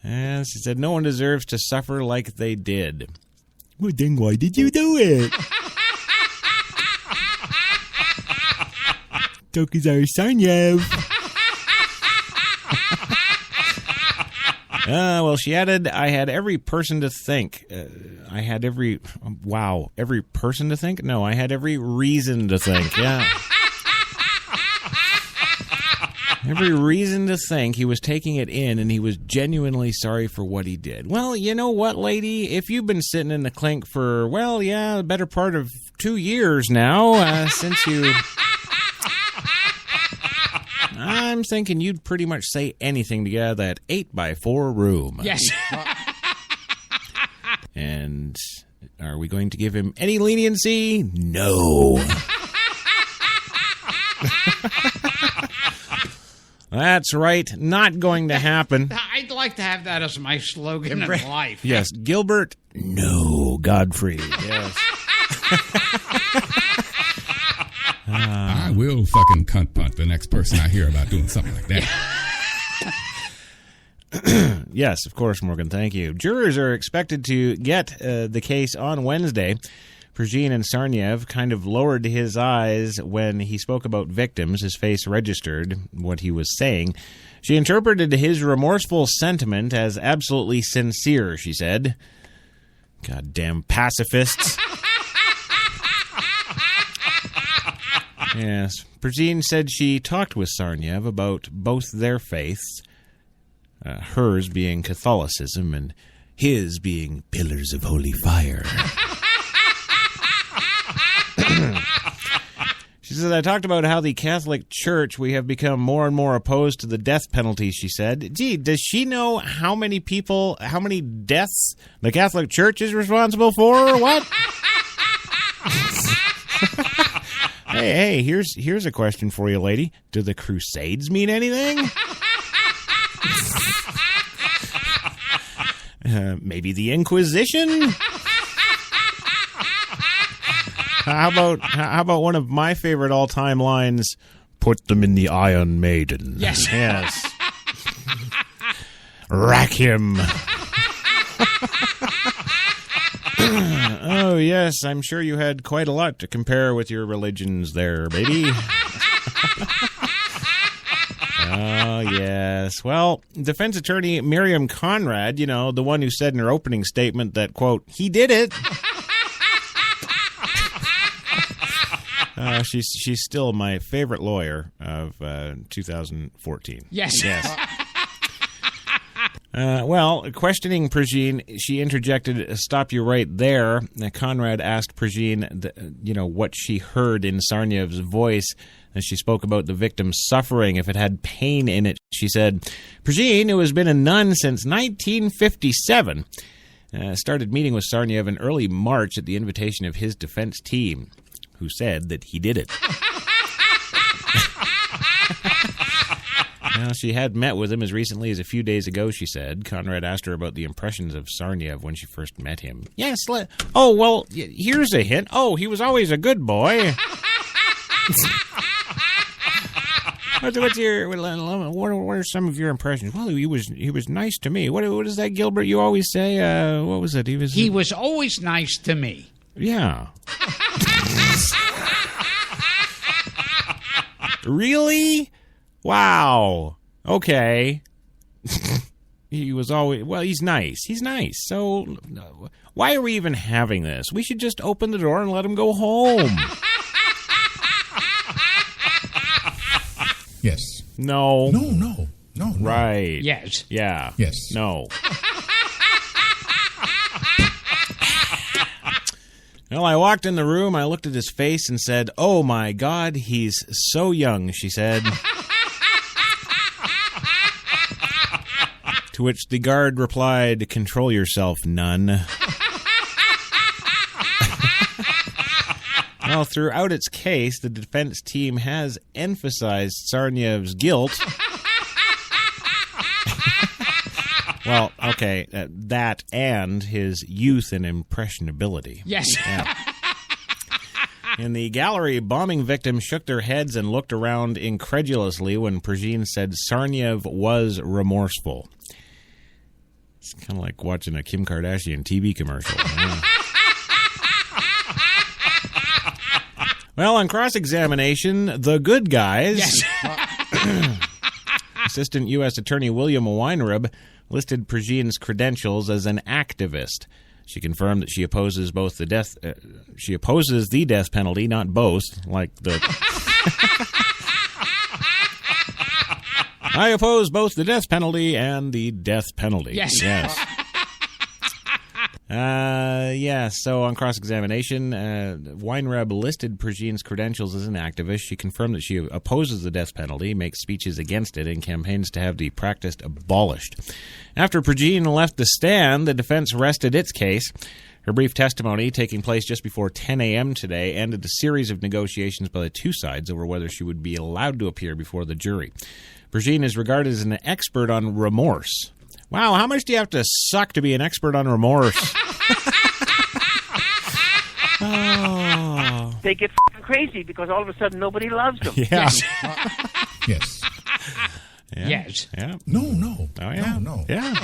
And she said no one deserves to suffer like they did. Well, then why did you do it? Dokazar Tsarnaev. Well, she added, I had every person to think. Every person to think? No, I had every reason to think. Yeah. Every reason to think he was taking it in, and he was genuinely sorry for what he did. Well, you know what, lady? If you've been sitting in the clink for, the better part of 2 years now, since you... I'm thinking you'd pretty much say anything to get out of that 8x4 room. Yes. And are we going to give him any leniency? No. That's right. Not going to happen. I'd like to have that as my slogan in life. Yes. Gilbert, no. Godfrey. Yes. I will fucking cunt punt the next person I hear about doing something like that. Yes, of course, Morgan. Thank you. Jurors are expected to get the case on Wednesday. Prigine and Tsarnaev kind of lowered his eyes when he spoke about victims. His face registered what he was saying. She interpreted his remorseful sentiment as absolutely sincere, she said. Goddamn pacifists. Yes. Prigine said she talked with Tsarnaev about both their faiths, hers being Catholicism and his being pillars of holy fire. She said, I talked about how the Catholic Church, we have become more and more opposed to the death penalty, she said. Gee, does she know how many deaths the Catholic Church is responsible for, or what? Hey, here's a question for you, lady. Do the Crusades mean anything? Maybe the Inquisition? How about one of my favorite all-time lines? Put them in the Iron Maiden. Yes. Yes. Rack him. yes, I'm sure you had quite a lot to compare with your religions there, baby. Oh, yes. Well, defense attorney Miriam Conrad, the one who said in her opening statement that, quote, he did it. She's still my favorite lawyer of 2014. Yes. Well, questioning Prigine, she interjected, stop you right there. Conrad asked Prigine, what she heard in Tsarnaev's voice as she spoke about the victim's suffering, if it had pain in it. She said, Prigine, who has been a nun since 1957, started meeting with Tsarnaev in early March at the invitation of his defense team, who said that he did it. Well, she had met with him as recently as a few days ago, she said. Conrad asked her about the impressions of Tsarnaev when she first met him. Yes, here's a hint. Oh, he was always a good boy. What are some of your impressions? Well, he was nice to me. What is that, Gilbert? You always say, what was it? He was always nice to me. Yeah. Really? Wow. Okay. He was always, he's nice. He's nice. So why are we even having this? We should just open the door and let him go home. Yes. No. No. Right. Yes. Yeah. Yes. No. Well, I walked in the room, I looked at his face and said, oh my God, he's so young, she said. To which the guard replied, control yourself, nun. Well, throughout its case, the defense team has emphasized Tsarnaev's guilt. Well, okay, that and his youth and impressionability. Yes. Yeah. In the gallery, bombing victims shook their heads and looked around incredulously when Prigine said Tsarnaev was remorseful. It's kind of like watching a Kim Kardashian TV commercial. Well, on cross-examination, the good guys... Yes. Assistant U.S. Attorney William Weinreb listed Prigine's credentials as an activist. She confirmed that she opposes both the death. She opposes the death penalty, not both, like the. I oppose both the death penalty and the death penalty. Yes. Yes. So on cross-examination, Weinreb listed Prigine's credentials as an activist. She confirmed that she opposes the death penalty, makes speeches against it, and campaigns to have the practice abolished. After Prigine left the stand, the defense rested its case. Her brief testimony, taking place just before 10 a.m. today, ended a series of negotiations by the two sides over whether she would be allowed to appear before the jury. Prigine is regarded as an expert on remorse. Wow, how much do you have to suck to be an expert on remorse? Oh. They get crazy because all of a sudden nobody loves them. Yeah. Yes. Yeah. Yes. Yeah. No. Oh, yeah. No. Yeah.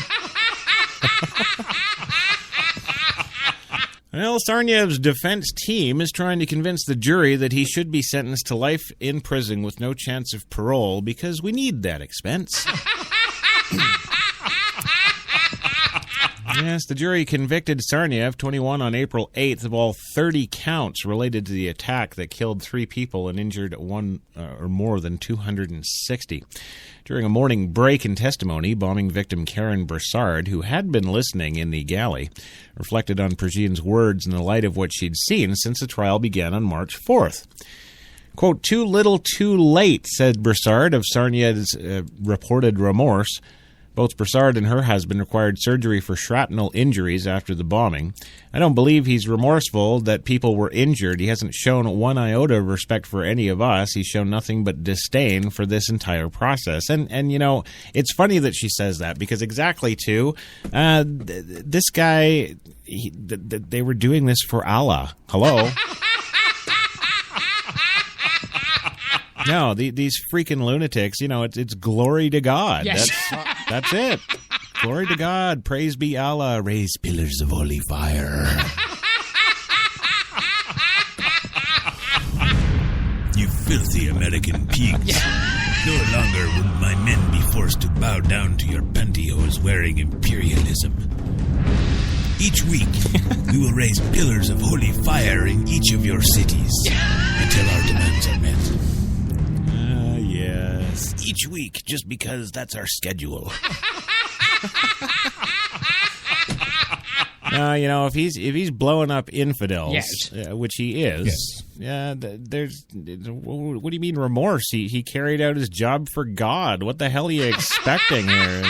Well, Tsarnaev's defense team is trying to convince the jury that he should be sentenced to life in prison with no chance of parole because we need that expense. Yes, the jury convicted Tsarnaev, 21, on April 8th of all 30 counts related to the attack that killed 3 people and injured one or more than 260. During a morning break in testimony, bombing victim Karen Broussard, who had been listening in the galley, reflected on Prigine's words in the light of what she'd seen since the trial began on March 4th. Quote, too little, too late, said Broussard of Tsarnaev's reported remorse. Both Broussard and her husband required surgery for shrapnel injuries after the bombing. I don't believe he's remorseful that people were injured. He hasn't shown one iota of respect for any of us. He's shown nothing but disdain for this entire process. And you know, it's funny that she says that because exactly, too, this guy, they were doing this for Allah. Hello? No, these freaking lunatics, you know, it's glory to God. Yes. That's it. Glory to God. Praise be Allah. Raise pillars of holy fire. filthy American pigs. No longer will my men be forced to bow down to your pantyhose-wearing imperialism. Each week, we will raise pillars of holy fire in each of your cities until our demands are met. Yes. Each week, just because that's our schedule. If he's blowing up infidels, Yes. Which he is, what do you mean remorse? He carried out his job for God. What the hell are you expecting here?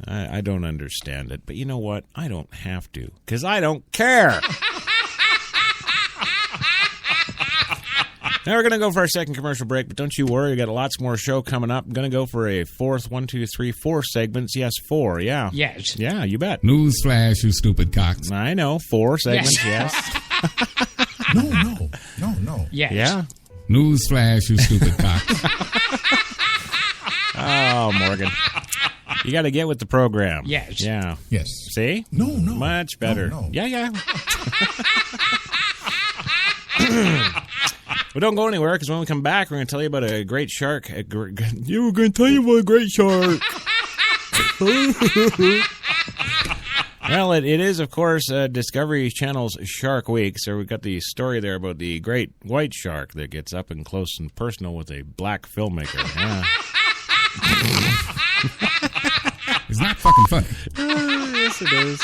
I don't understand it, but you know what? I don't have to, because I don't care. Now we're going to go for our second commercial break, but don't you worry, we got lots more show coming up. I'm going to go for a fourth 4 segments. Yes, 4, yeah. Yes. Yeah, you bet. Newsflash, you stupid cocks. I know, 4 segments, yes. No. Yes. Yeah. Newsflash, you stupid cocks. Oh, Morgan. You got to get with the program. Yes. Yeah. Yes. See? No. Much better. No. Yeah. Well, don't go anywhere, because when we come back, we're going to tell you about a great shark. We're going to tell you about a great shark. Well, it is, of course, Discovery Channel's Shark Week, so we've got the story there about the great white shark that gets up and close and personal with a black filmmaker. Yeah. It's not fucking funny. Yes, it is.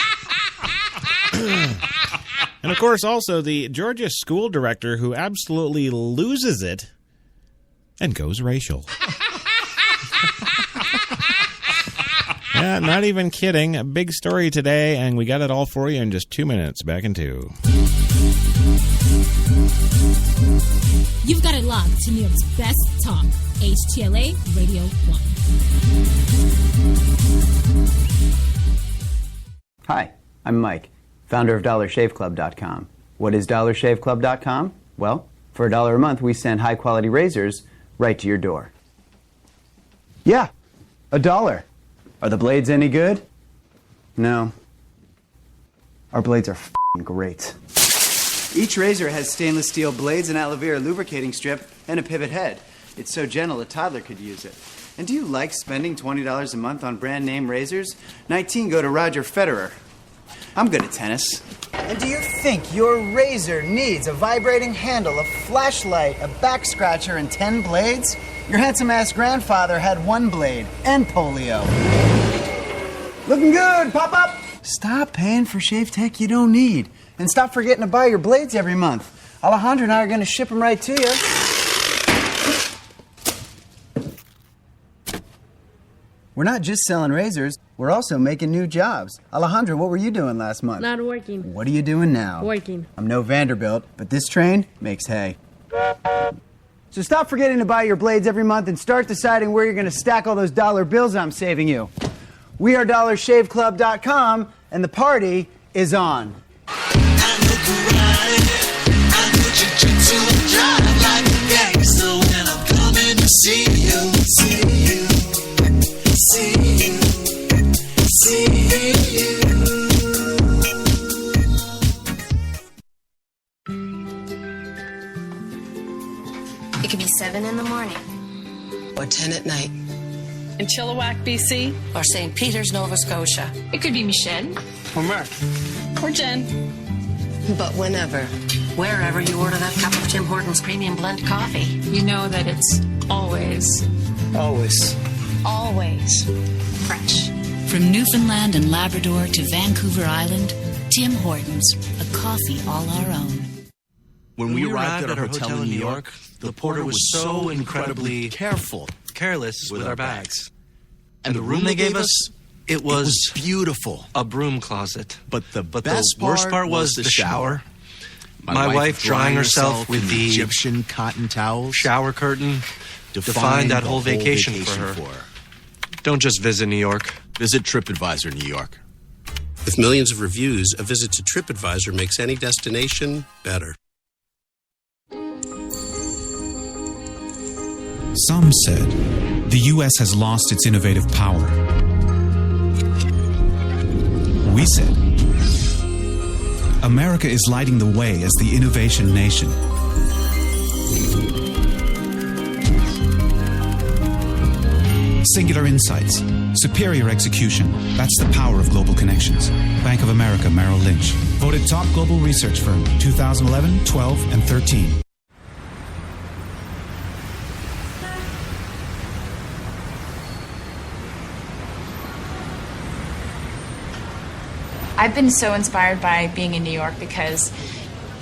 And, of course, also the Georgia school director who absolutely loses it and goes racial. Yeah, not even kidding. A big story today, and we got it all for you in just 2 minutes. Back in 2. You've got it locked to New York's best talk, HTLA Radio 1. Hi, I'm Mike, founder of DollarShaveClub.com. What is DollarShaveClub.com? Well, for $1 a month, we send high-quality razors right to your door. Yeah, $1. Are the blades any good? No. Our blades are f***ing great. Each razor has stainless steel blades, an aloe vera lubricating strip, and a pivot head. It's so gentle a toddler could use it. And do you like spending $20 a month on brand name razors? 19 go to Roger Federer. I'm good at tennis. And do you think your razor needs a vibrating handle, a flashlight, a back scratcher, and 10 blades? Your handsome-ass grandfather had 1 blade and polio. Looking good, pop-up! Stop paying for shave tech you don't need. And stop forgetting to buy your blades every month. Alejandro and I are going to ship them right to you. We're not just selling razors, we're also making new jobs. Alejandro, what were you doing last month? Not working. What are you doing now? Working. I'm no Vanderbilt, but this train makes hay. So stop forgetting to buy your blades every month and start deciding where you're going to stack all those dollar bills I'm saving you. We are DollarShaveClub.com, and the party is on. It could be 7 in the morning. Or 10 at night. In Chilliwack, BC. Or St. Peters, Nova Scotia. It could be Michelle. Or Mark. Or Jen. But whenever, wherever you order that cup of Tim Hortons Premium Blend Coffee, You know that it's always fresh. From Newfoundland and Labrador to Vancouver Island, Tim Hortons, a coffee all our own. When we arrived at our hotel in New York, the porter was so incredibly careless with our bags. And the room they gave us, it was beautiful. A broom closet. But the worst part was the shower. My wife drying herself with the Egyptian cotton towels. Shower curtain defined that whole vacation for her. Don't just visit New York. Visit TripAdvisor New York. With millions of reviews, a visit to TripAdvisor makes any destination better. Some said the U.S. has lost its innovative power. We said America is lighting the way as the innovation nation. Singular insights, superior execution. That's the power of global connections. Bank of America Merrill Lynch. Voted top global research firm 2011, 12, and 13. I've been so inspired by being in New York because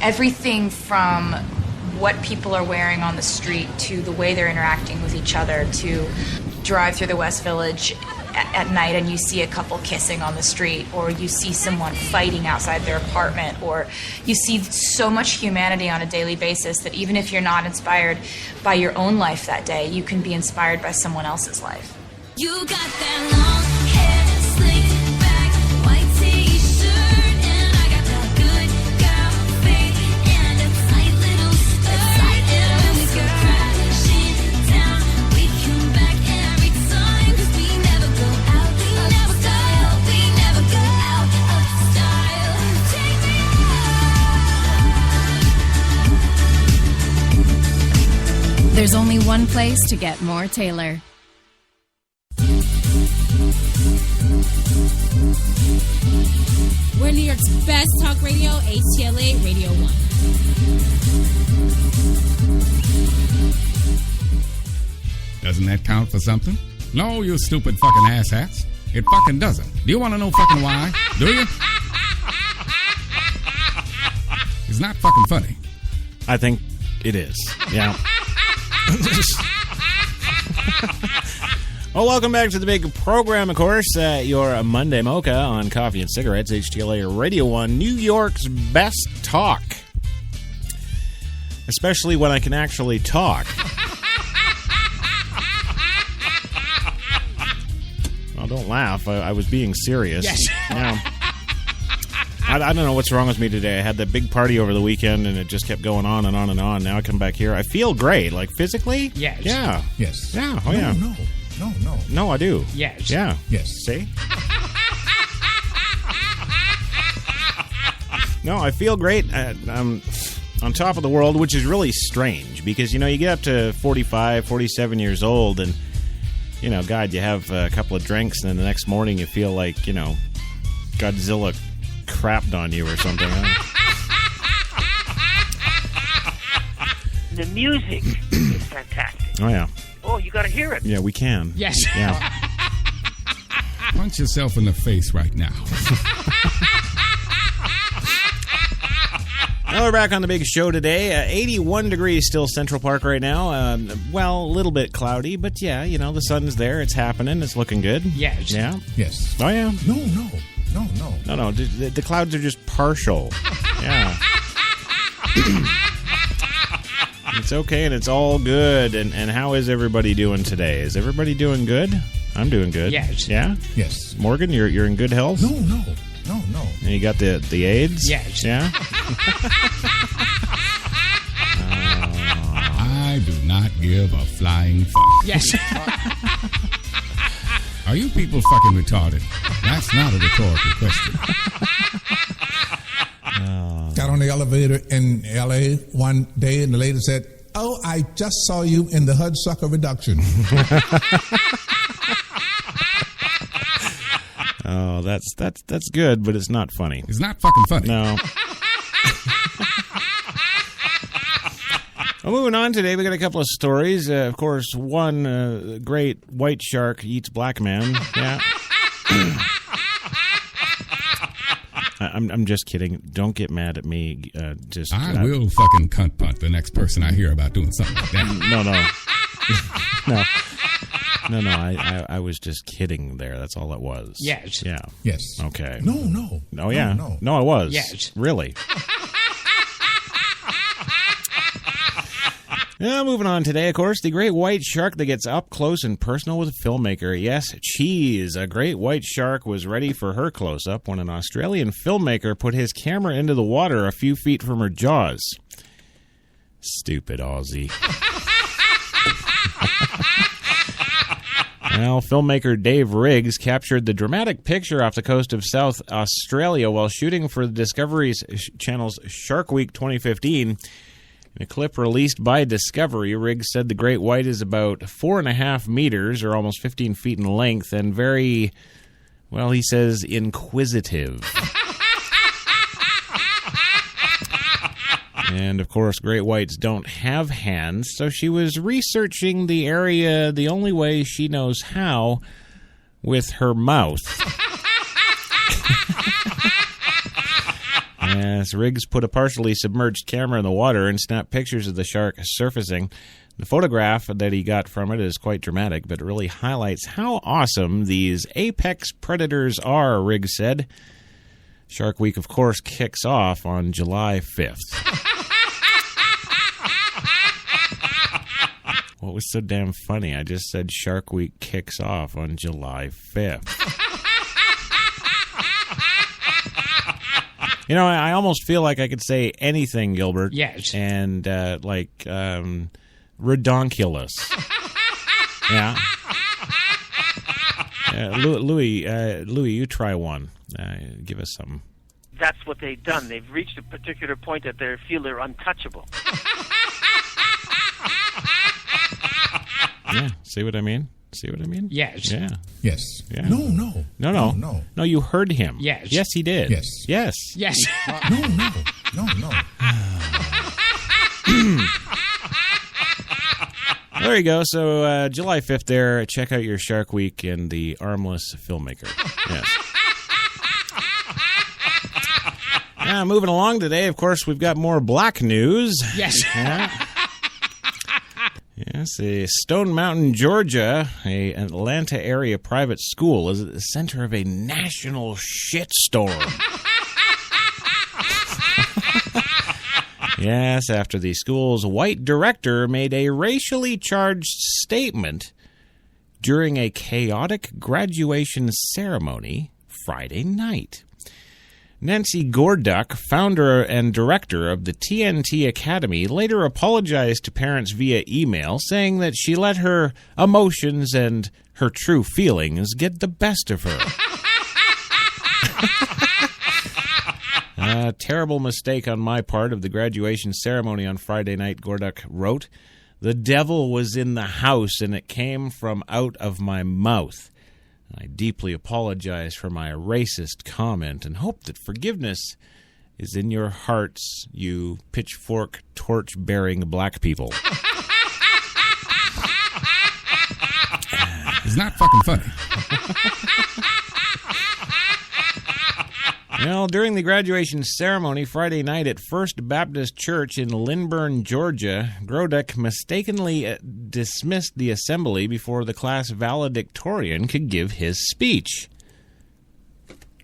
everything from what people are wearing on the street to the way they're interacting with each other, to drive through the West Village at night and you see a couple kissing on the street, or you see someone fighting outside their apartment, or you see so much humanity on a daily basis that even if you're not inspired by your own life that day, you can be inspired by someone else's life. You got that long hair, slicked back, white t-shirt, and I got that good girl face and a tight little skirt. And when we go crashing down, we come back every time, 'cause we never go out, we never go out, we never go out of style. Take me There's only one place to get more Taylor. We're New York's best talk radio, HTLA Radio 1. Doesn't that count for something? No, you stupid fucking asshats. It fucking doesn't. Do you want to know fucking why? Do you? It's not fucking funny. I think it is. Yeah. Well, welcome back to the big program, of course. Your Monday Mocha on Coffee and Cigarettes, HTLA Radio 1, New York's best talk. Especially when I can actually talk. Well, don't laugh. I was being serious. Yes. Yeah. I don't know what's wrong with me today. I had that big party over the weekend, and it just kept going on and on and on. Now I come back here. I feel great. Like, physically? Yes. Yeah. Yes. Yeah. Oh, yeah. No. No, I do. Yes. Yeah. Yes. See? No, I feel great. I'm on top of the world, which is really strange because, you get up to 45, 47 years old and, God, you have a couple of drinks and then the next morning you feel like, Godzilla crapped on you or something. The music is fantastic. Oh, yeah. Oh, you got to hear it. Yeah, we can. Yes. Yeah. Punch yourself in the face right now. Well, we're back on the big show today. 81 degrees still Central Park right now. Well, a little bit cloudy, but yeah, the sun's there. It's happening. It's looking good. Yes. Yeah? Yes. Oh, yeah? No. No. The clouds are just partial. Yeah. It's okay, and it's all good. And how is everybody doing today? Is everybody doing good? I'm doing good. Yes. Yeah? Yes. Morgan, you're in good health? No. And you got the AIDS? Yes. Yeah? I do not give a flying fuck. Yes. Are you people fucking retarded? That's not a rhetorical question. Got on the elevator in L.A. one day, and the lady said, "Oh, I just saw you in the Hudsucker reduction." Oh, that's good, but it's not funny. It's not fucking funny. No. Well, moving on today, we got a couple of stories. Of course, one great white shark eats black man. Yeah. I'm just kidding. Don't get mad at me. I will fucking cunt punt the next person I hear about doing something like that. No. I was just kidding there. That's all it was. Yes. Yeah. Yes. Okay. No. Oh, yeah. No, I was. Yes. Really. Yeah, moving on today, of course, the great white shark that gets up close and personal with a filmmaker. Yes, Cheese, a great white shark, was ready for her close-up when an Australian filmmaker put his camera into the water a few feet from her jaws. Stupid Aussie. Well, filmmaker Dave Riggs captured the dramatic picture off the coast of South Australia while shooting for the Discovery Channel's Shark Week 2015. In a clip released by Discovery, Riggs said the great white is about 4.5 meters, or almost 15 feet in length, and very, well, he says, inquisitive. And, of course, great whites don't have hands, so she was researching the area the only way she knows how, with her mouth. Yes, Riggs put a partially submerged camera in the water and snapped pictures of the shark surfacing. The photograph that he got from it is quite dramatic, but it really highlights how awesome these apex predators are, Riggs said. Shark Week, of course, kicks off on July 5th. What was so damn funny? I just said Shark Week kicks off on July 5th. You know, I almost feel like I could say anything, Gilbert. Yes. And, redonkulous. Yeah. Louis, you try one. Give us something. That's what they've done. They've reached a particular point that they feel they're untouchable. Yeah, see what I mean? See what I mean? Yes. Yeah. Yes. Yeah. No. No, you heard him. Yes. Yes, he did. Yes. Yes. Yes. No. There you go. So July 5th there. Check out your Shark Week and the Armless Filmmaker. Yes. Moving along today, of course, we've got more black news. Yes. Yes, Stone Mountain, Georgia, an Atlanta area private school, is at the center of a national shitstorm. Yes, after the school's white director made a racially charged statement during a chaotic graduation ceremony Friday night. Nancy Gorduck, founder and director of the TNT Academy, later apologized to parents via email, saying that she let her emotions and her true feelings get the best of her. A terrible mistake on my part of the graduation ceremony on Friday night, Gorduck wrote. The devil was in the house and it came from out of my mouth. I deeply apologize for my racist comment and hope that forgiveness is in your hearts, you pitchfork torch-bearing black people. It's not fucking funny. Well, during the graduation ceremony Friday night at First Baptist Church in Lynburn, Georgia, Grodek mistakenly dismissed the assembly before the class valedictorian could give his speech.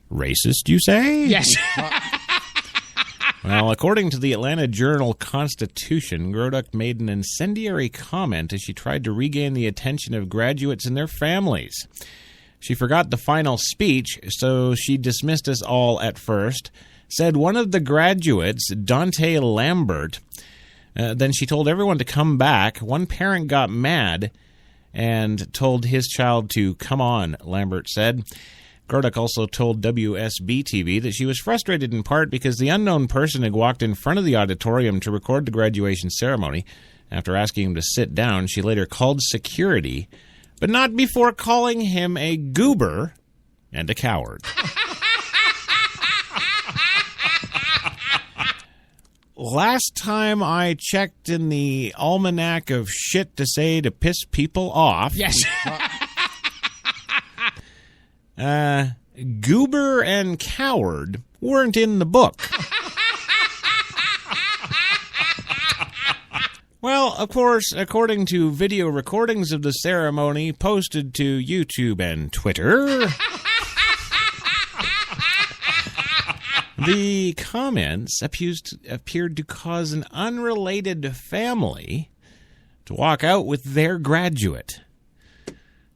Racist, you say? Yes. Well, according to the Atlanta Journal-Constitution, Grodek made an incendiary comment as she tried to regain the attention of graduates and their families. She forgot the final speech, so she dismissed us all at first, said one of the graduates, Dante Lambert. Then she told everyone to come back. One parent got mad and told his child to come on, Lambert said. Grodek also told WSB-TV that she was frustrated in part because the unknown person had walked in front of the auditorium to record the graduation ceremony. After asking him to sit down, she later called security, but not before calling him a goober and a coward. Last time I checked in the almanac of shit to say to piss people off. Yes. Goober and coward weren't in the book. Well, of course, according to video recordings of the ceremony posted to YouTube and Twitter, the comments appeared to cause an unrelated family to walk out with their graduate.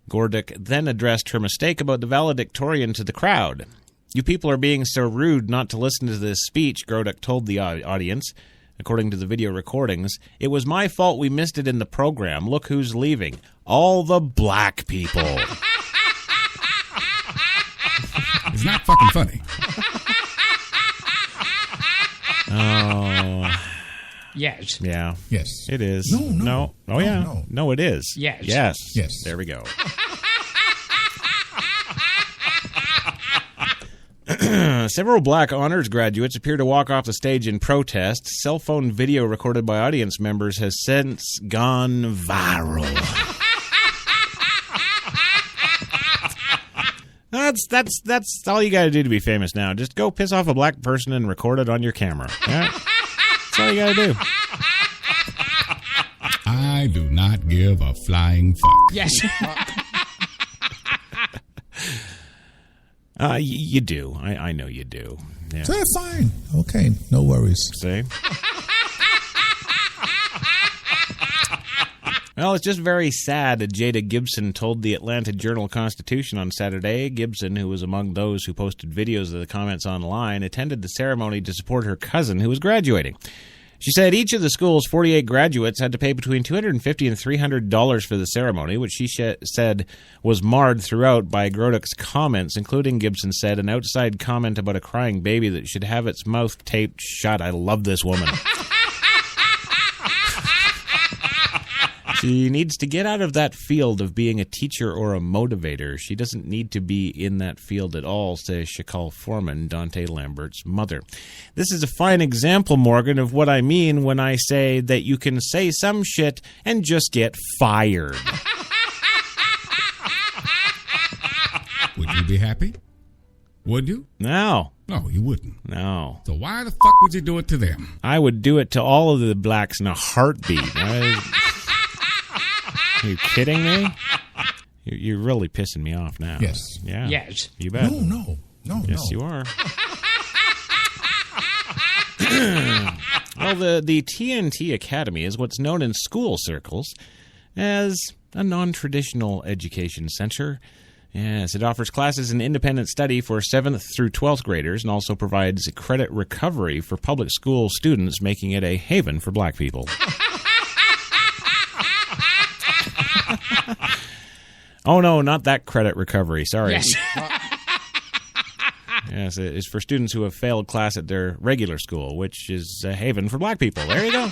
Gorduck then addressed her mistake about the valedictorian to the crowd. You people are being so rude not to listen to this speech, Gorduck told the audience. According to the video recordings, it was my fault we missed it in the program. Look who's leaving. All the black people. It's not fucking funny. Oh. Yes. Yeah. Yes. It is. No. Oh, yeah. No. No, it is. Yes. Yes. Yes. There we go. Several black honors graduates appear to walk off the stage in protest. Cell phone video recorded by audience members has since gone viral. That's all you got to do to be famous now. Just go piss off a black person and record it on your camera. Yeah? That's all you got to do. I do not give a flying fuck. Yes. You do. I know you do. Yeah. So fine. Okay, no worries. See? Well, it's just very sad that Jada Gibson told the Atlanta Journal-Constitution on Saturday. Gibson, who was among those who posted videos of the comments online, attended the ceremony to support her cousin who was graduating. She said each of the school's 48 graduates had to pay between $250 and $300 for the ceremony, which she said was marred throughout by Grodek's comments, including, Gibson said, an outside comment about a crying baby that should have its mouth taped shut. I love this woman. She needs to get out of that field of being a teacher or a motivator. She doesn't need to be in that field at all, says Shakal Foreman, Dante Lambert's mother. This is a fine example, Morgan, of what I mean when I say that you can say some shit and just get fired. Would you be happy? Would you? No. No, you wouldn't. No. So why the fuck would you do it to them? I would do it to all of the blacks in a heartbeat. Are you kidding me? You're really pissing me off now. Yes. Yeah. Yes. You bet. No. Yes, you are. Well, the TNT Academy is what's known in school circles as a non-traditional education center. Yes, it offers classes in independent study for 7th through 12th graders and also provides credit recovery for public school students, making it a haven for black people. Oh, no, not that credit recovery. Sorry. Yes. Yes, it's for students who have failed class at their regular school, which is a haven for black people. There you go.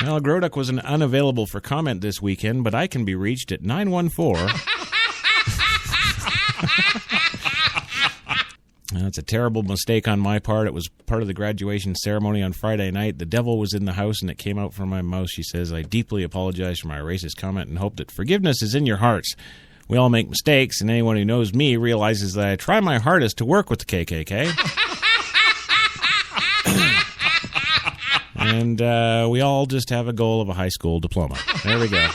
Well, Grodek was unavailable for comment this weekend, but I can be reached at 914. That's a terrible mistake on my part. It was part of the graduation ceremony on Friday night. The devil was in the house, and it came out from my mouth. She says, I deeply apologize for my racist comment and hope that forgiveness is in your hearts. We all make mistakes, and anyone who knows me realizes that I try my hardest to work with the KKK. And we all just have a goal of a high school diploma. There we go.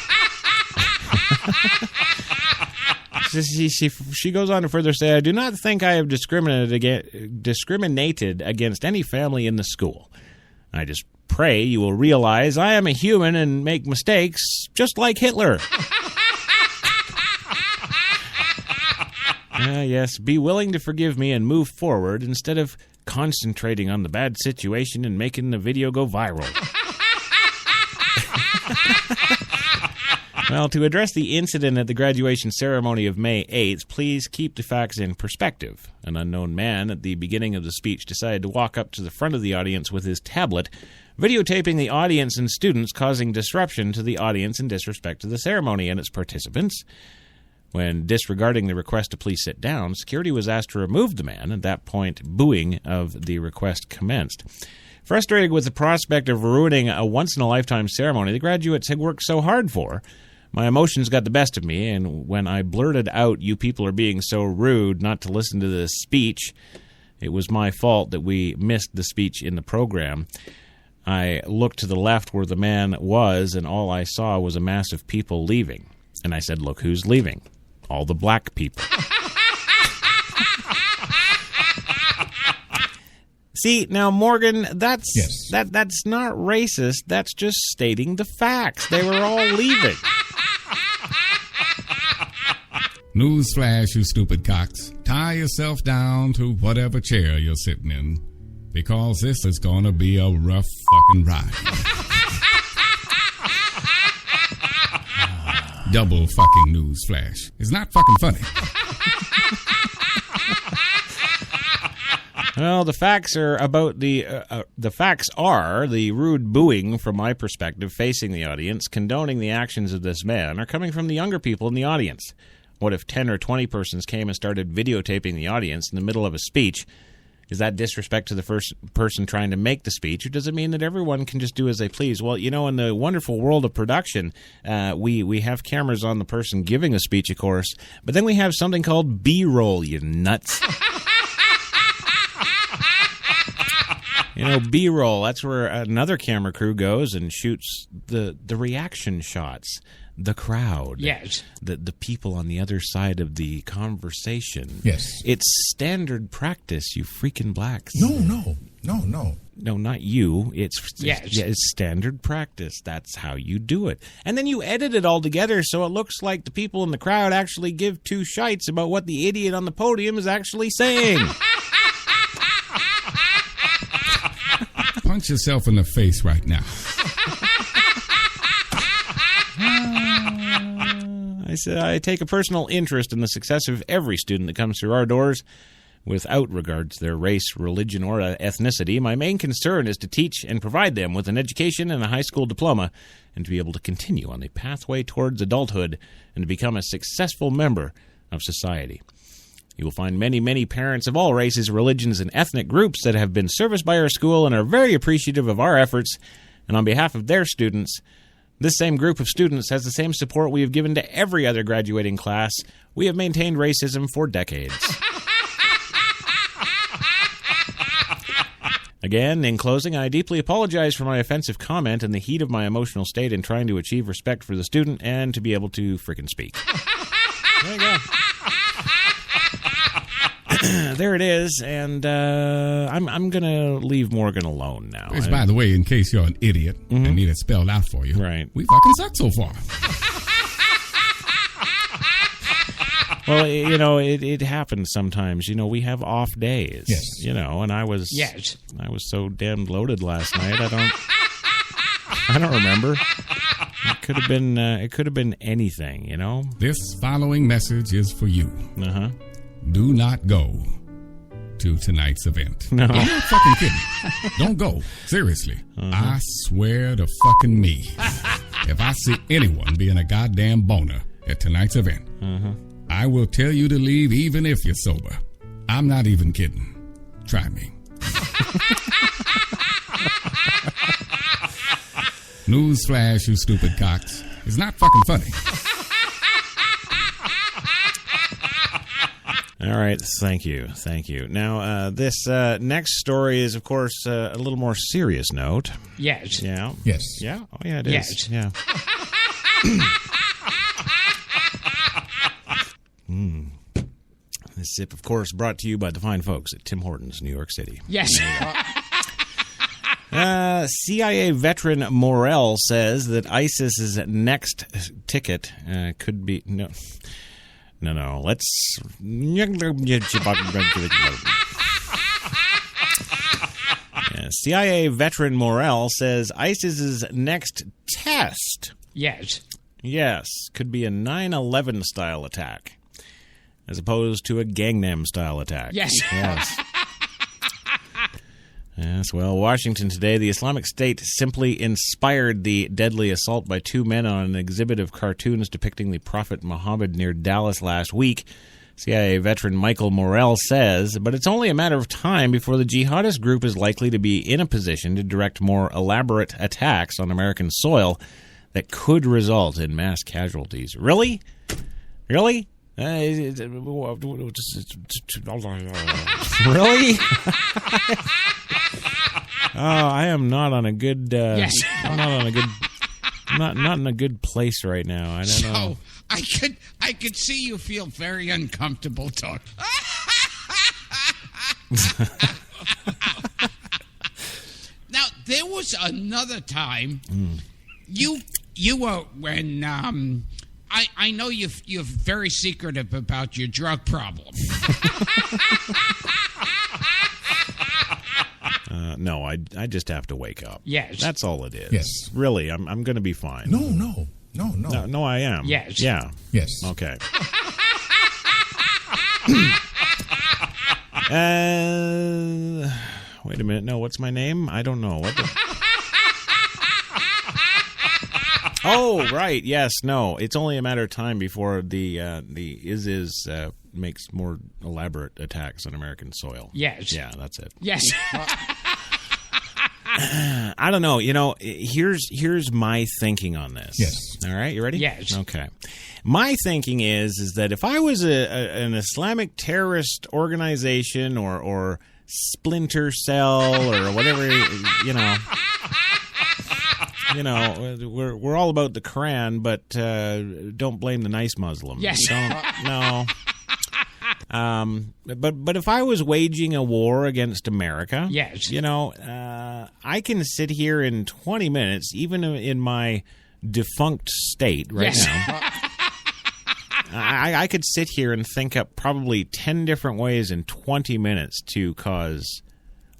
She goes on to further say, I do not think I have discriminated against any family in the school. I just pray you will realize I am a human and make mistakes just like Hitler. Yes, be willing to forgive me and move forward instead of concentrating on the bad situation and making the video go viral. Well, to address the incident at the graduation ceremony of May 8th, please keep the facts in perspective. An unknown man at the beginning of the speech decided to walk up to the front of the audience with his tablet, videotaping the audience and students, causing disruption to the audience and disrespect to the ceremony and its participants. When disregarding the request to please sit down, security was asked to remove the man. At that point, booing of the request commenced. Frustrated with the prospect of ruining a once-in-a-lifetime ceremony the graduates had worked so hard for, my emotions got the best of me, and when I blurted out, you people are being so rude not to listen to this speech, it was my fault that we missed the speech in the program. I looked to the left where the man was, and all I saw was a mass of people leaving. And I said, look who's leaving. All the black people. See, now, Morgan, that's not racist. That's just stating the facts. They were all leaving. Newsflash, you stupid cocks. Tie yourself down to whatever chair you're sitting in, because this is going to be a rough fucking ride. Double fucking newsflash. It's not fucking funny. Well, the facts are about the rude booing from my perspective facing the audience, condoning the actions of this man, are coming from the younger people in the audience. What if 10 or 20 persons came and started videotaping the audience in the middle of a speech? Is that disrespect to the first person trying to make the speech, or does it mean that everyone can just do as they please? Well, in the wonderful world of production, we have cameras on the person giving a speech, of course, but then we have something called B-roll, you nuts. B-roll, that's where another camera crew goes and shoots the reaction shots, the crowd. Yes. The people on the other side of the conversation. Yes. It's standard practice, you freaking blacks. No, not you. It's Yes. It's standard practice. That's how you do it. And then you edit it all together so it looks like the people in the crowd actually give two shites about what the idiot on the podium is actually saying. Punch yourself in the face right now. I take a personal interest in the success of every student that comes through our doors, without regard to their race, religion, or ethnicity. My main concern is to teach and provide them with an education and a high school diploma, and to be able to continue on the pathway towards adulthood and to become a successful member of society. You will find many, many parents of all races, religions, and ethnic groups that have been serviced by our school and are very appreciative of our efforts. And on behalf of their students, this same group of students has the same support we have given to every other graduating class. We have maintained racism for decades. Again, in closing, I deeply apologize for my offensive comment in the heat of my emotional state in trying to achieve respect for the student and to be able to frickin' speak. There you go. There it is, and I'm going to leave Morgan alone now. It's, by the way, in case you're an idiot and need it spelled out for you, right? We fucking suck so far. Well, it happens sometimes. We have off days. Yes. And I was so damn loaded last night. I don't remember. It could have been anything. This following message is for you. Uh-huh. Do not go to tonight's event. No. I'm not fucking kidding. Don't go. Seriously. I swear to fucking me. If I see anyone being a goddamn boner at tonight's event, I will tell you to leave even if you're sober. I'm not even kidding. Try me. Newsflash, you stupid cocks. It's not fucking funny. All right, thank you. Now, this next story is, of course, a little more serious note. Yes. Yeah. Yes. Yeah? Oh, yeah, it is. Yes. Yeah. This zip, of course, brought to you by the fine folks at Tim Hortons, New York City. Yes. CIA veteran Morell says that ISIS's next ticket could be... No, let's... CIA veteran Morell says ISIS's next test... Yes, could be a 9/11 style attack, as opposed to a Gangnam style attack. Yes. Yes, well, Washington today, the Islamic State simply inspired the deadly assault by two men on an exhibit of cartoons depicting the Prophet Muhammad near Dallas last week. CIA veteran Michael Morell says, but it's only a matter of time before the jihadist group is likely to be in a position to direct more elaborate attacks on American soil that could result in mass casualties. Really? Really? Really? I am not on a good. I'm not on a good. Not in a good place right now. I don't know. I could see you feel very uncomfortable talking. Now there was another time you were when I know you're very secretive about your drug problem. No, I just have to wake up. Yes. That's all it is. Yes. Really, I'm going to be fine. No, I am. Yes. Yeah. Yes. Okay. Wait a minute. No, what's my name? I don't know. What the... Oh, right. Yes. No. It's only a matter of time before the ISIS makes more elaborate attacks on American soil. Yes. Yeah, that's it. Yes. I don't know. You know, here's my thinking on this. Yes. All right. You ready? Yes. Okay. My thinking is that if I was an Islamic terrorist organization or splinter cell or whatever, we're all about the Quran, but don't blame the nice Muslims. Yes. No. But if I was waging a war against America, yes, I can sit here in 20 minutes, even in my defunct state right now. I could sit here and think up probably 10 different ways in 20 minutes to cause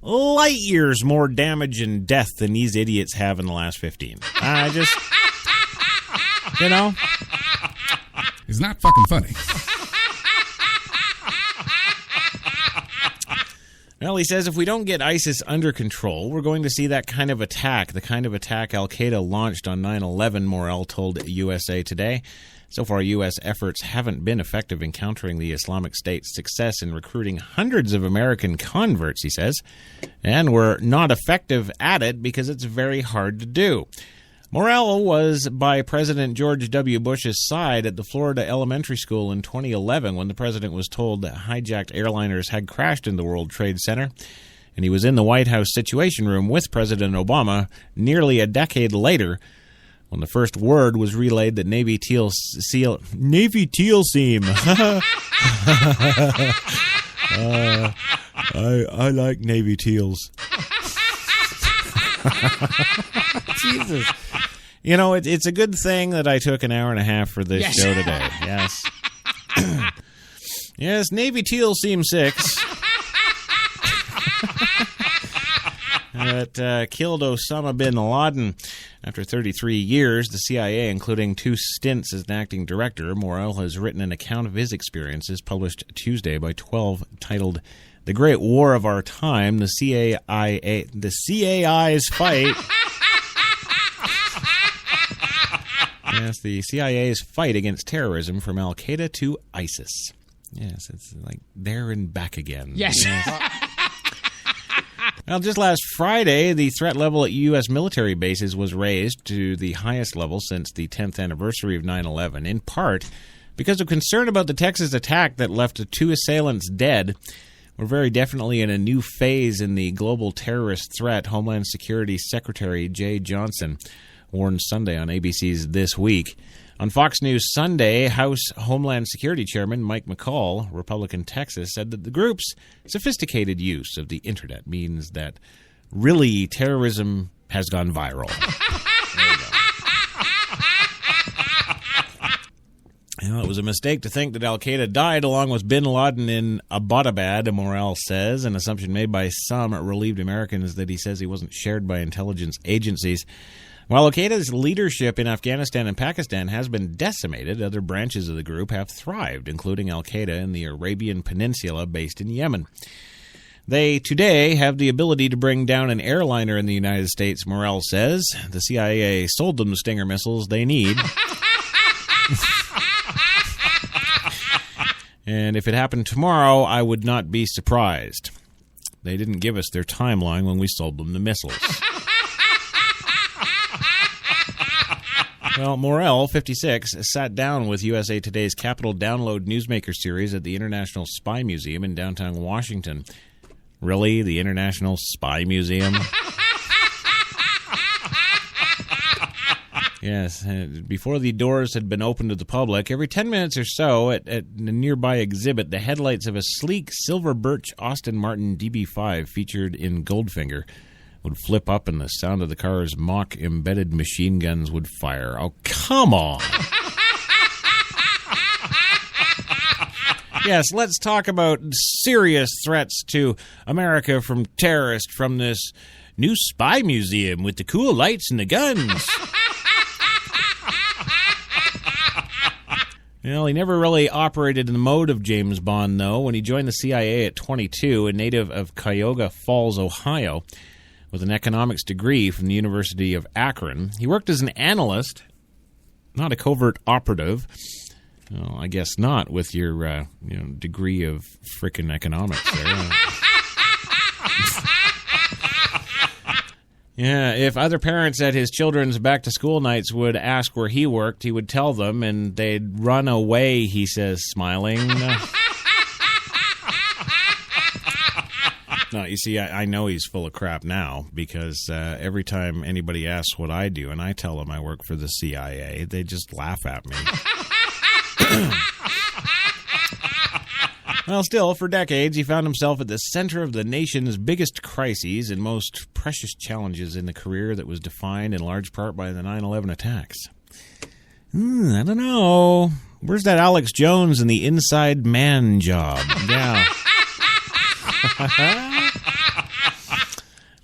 light years more damage and death than these idiots have in the last 15. I just, It's not fucking funny. Well, he says if we don't get ISIS under control, we're going to see that kind of attack, the kind of attack Al-Qaeda launched on 9/11, Morel told USA Today. So far, U.S. efforts haven't been effective in countering the Islamic State's success in recruiting hundreds of American converts, he says, and we're not effective at it because it's very hard to do. Morel was by President George W. Bush's side at the Florida Elementary School in 2011 when the president was told that hijacked airliners had crashed in the World Trade Center. And he was in the White House Situation Room with President Obama nearly a decade later when the first word was relayed that Navy SEAL team. I like Navy SEALs. Jesus. It's a good thing that I took an hour and a half for this show today. Yes. Yes, Navy SEAL Team 6 that killed Osama bin Laden. After 33 years, the CIA, including 2 stints as an acting director, Morel has written an account of his experiences published Tuesday by 12, titled The Great War of Our Time, the CIA's Fight... Yes, the CIA's fight against terrorism from Al-Qaeda to ISIS. Yes, it's like there and back again. Yes. Well, just last Friday, the threat level at U.S. military bases was raised to the highest level since the 10th anniversary of 9/11, in part because of concern about the Texas attack that left 2 assailants dead. We're very definitely in a new phase in the global terrorist threat, Homeland Security Secretary Jay Johnson warned Sunday on ABC's This Week. On Fox News Sunday, House Homeland Security Chairman Mike McCall, Republican Texas, said that the group's sophisticated use of the internet means that really terrorism has gone viral. There you go. It was a mistake to think that Al-Qaeda died along with bin Laden in Abbottabad, Morel says, an assumption made by some relieved Americans that he says he wasn't shared by intelligence agencies. While Al-Qaeda's leadership in Afghanistan and Pakistan has been decimated, other branches of the group have thrived, including Al-Qaeda in the Arabian Peninsula based in Yemen. They today have the ability to bring down an airliner in the United States, Morel says. The CIA sold them the Stinger missiles they need. And if it happened tomorrow, I would not be surprised. They didn't give us their timeline when we sold them the missiles. Well, Morel, 56, sat down with USA Today's Capital Download Newsmaker series at the International Spy Museum in downtown Washington. Really? The International Spy Museum? Yes, before the doors had been opened to the public, every 10 minutes or so at a nearby exhibit, the headlights of a sleek silver birch Aston Martin DB5 featured in Goldfinger would flip up and the sound of the car's mock embedded machine guns would fire. Oh, come on! Yes, let's talk about serious threats to America from terrorists from this new spy museum with the cool lights and the guns. Well, he never really operated in the mode of James Bond, though. When he joined the CIA at 22, a native of Cuyahoga Falls, Ohio, with an economics degree from the University of Akron, he worked as an analyst, not a covert operative. Well, I guess not with your degree of frickin' economics there. Yeah, if other parents at his children's back-to-school nights would ask where he worked, he would tell them, and they'd run away, he says, smiling. No, you see, I know he's full of crap now, because every time anybody asks what I do, and I tell them I work for the CIA, they just laugh at me. Well, still, for decades, he found himself at the center of the nation's biggest crises and most precious challenges in the career that was defined in large part by the 9/11 attacks. I don't know. Where's that Alex Jones and the Inside Man job? Yeah.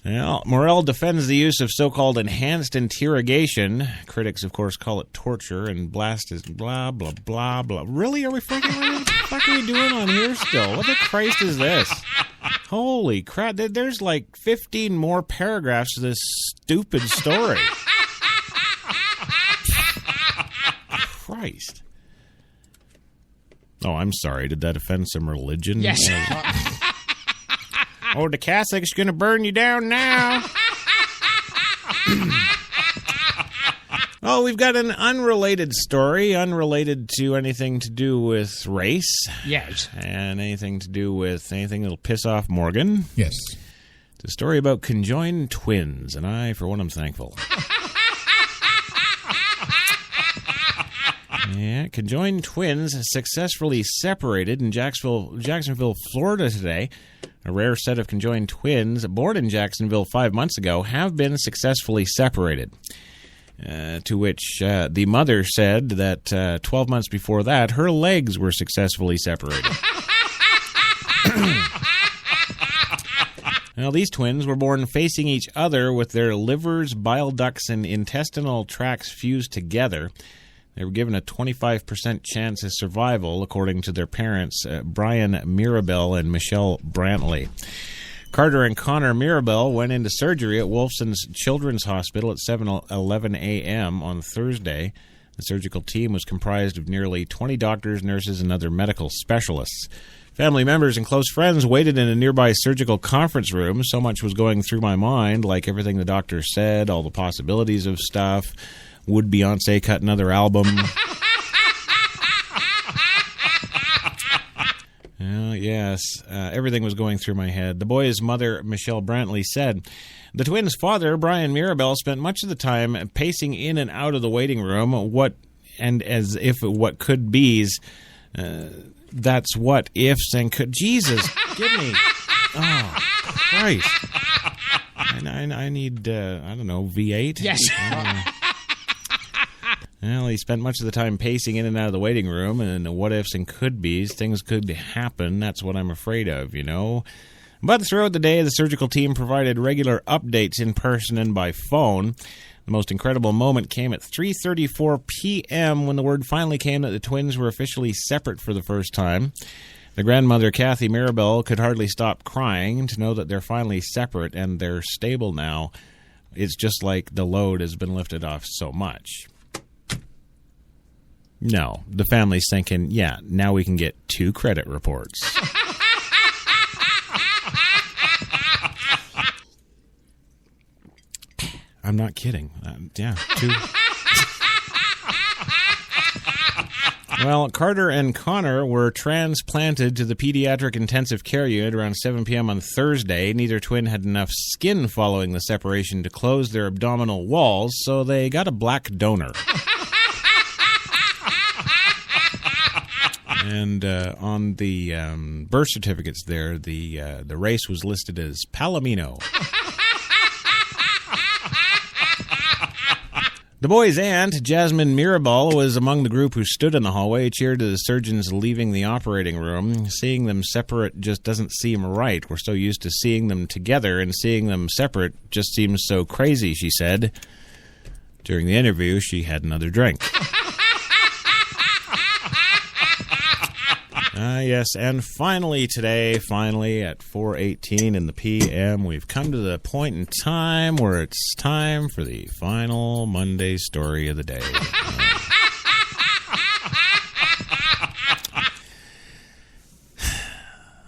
Well, Morrell defends the use of so-called enhanced interrogation. Critics, of course, call it torture, and blast is blah, blah, blah, blah. Really? Are we freaking... What the fuck are we doing on here still? What the Christ is this? Holy crap. There's like 15 more paragraphs to this stupid story. Christ. Oh, I'm sorry. Did that offend some religion? Yes. Oh, the Catholics going to burn you down now. Oh, we've got an unrelated story, unrelated to anything to do with race. Yes. And anything to do with anything that'll piss off Morgan. Yes. It's a story about conjoined twins, and I, for one, am thankful. Yeah, conjoined twins successfully separated in Jacksonville, Florida today. A rare set of conjoined twins born in Jacksonville 5 months ago have been successfully separated. To which the mother said that 12 months before that, her legs were successfully separated. Now, these twins were born facing each other with their livers, bile ducts, and intestinal tracts fused together. They were given a 25% chance of survival, according to their parents, Brian Mirabel and Michelle Brantley. Carter and Connor Mirabel went into surgery at Wolfson's Children's Hospital at 7:11 a.m. on Thursday. The surgical team was comprised of nearly 20 doctors, nurses, and other medical specialists. Family members and close friends waited in a nearby surgical conference room. So much was going through my mind, like everything the doctor said, all the possibilities of stuff. Would Beyonce cut another album? Yes, everything was going through my head. The boy's mother, Michelle Brantley, said, the twins' father, Brian Mirabel, spent much of the time pacing in and out of the waiting room, as if what could be's, that's what ifs and could. Jesus, give me. Oh, Christ. I need, I don't know, V8? Yes. Well, he spent much of the time pacing in and out of the waiting room, and the what-ifs and could-bes, things could happen. That's what I'm afraid of, you know. But throughout the day, the surgical team provided regular updates in person and by phone. The most incredible moment came at 3:34 p.m. when the word finally came that the twins were officially separate for the first time. The grandmother, Kathy Mirabel, could hardly stop crying to know that they're finally separate and they're stable now. It's just like the load has been lifted off so much. No, the family's thinking, yeah, now we can get 2 credit reports. I'm not kidding. Yeah, 2. Well, Carter and Connor were transplanted to the pediatric intensive care unit around 7 p.m. on Thursday. Neither twin had enough skin following the separation to close their abdominal walls, so they got a black donor. And on the birth certificates there, the race was listed as Palomino. The boy's aunt, Jasmine Mirabal, was among the group who stood in the hallway, cheered to the surgeons leaving the operating room. Seeing them separate just doesn't seem right. We're so used to seeing them together, and seeing them separate just seems so crazy, she said. During the interview, she had another drink. Yes, and finally today, at 4:18 in the p.m., we've come to the point in time where it's time for the final Monday story of the day.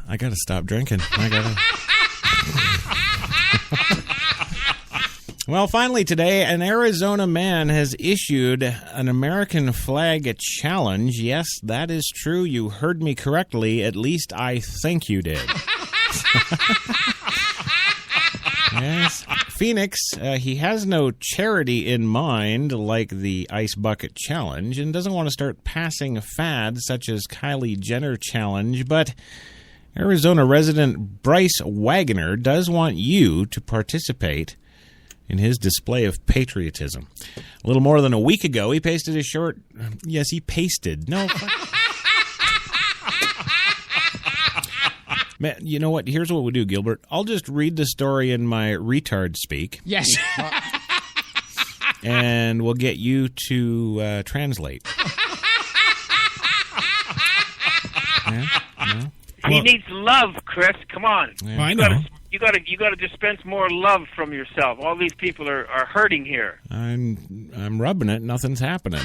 I gotta stop drinking. Well, finally today, an Arizona man has issued an American flag challenge. Yes, that is true. You heard me correctly. At least I think you did. Yes. Phoenix, he has no charity in mind like the Ice Bucket Challenge and doesn't want to start passing fads such as Kylie Jenner Challenge, but Arizona resident Bryce Wagner does want you to participate in his display of patriotism. A little more than a week ago, he pasted a short... Yes, he pasted. No. Man, you know what? Here's what we'll do, Gilbert. I'll just read the story in my retard speak. Yes. And we'll get you to translate. Yeah? No? He needs love, Chris. Come on. Yeah. Well, I know. You got to dispense more love from yourself. All these people are hurting here. I'm rubbing it. Nothing's happening.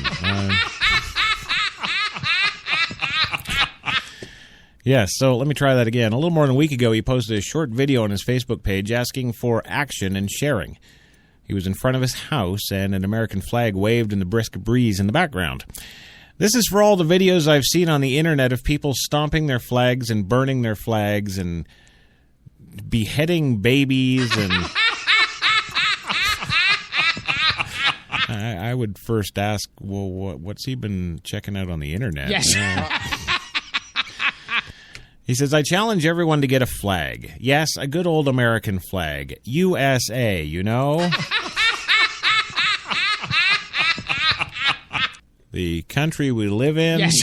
Yes, so let me try that again. A little more than a week ago, he posted a short video on his Facebook page asking for action and sharing. He was in front of his house, and an American flag waved in the brisk breeze in the background. This is for all the videos I've seen on the internet of people stomping their flags and burning their flags and beheading babies, and I would first ask, well, what's he been checking out on the internet? Yes. He says, I challenge everyone to get a flag. Yes, a good old American flag. USA, you know? The country we live in. Yes.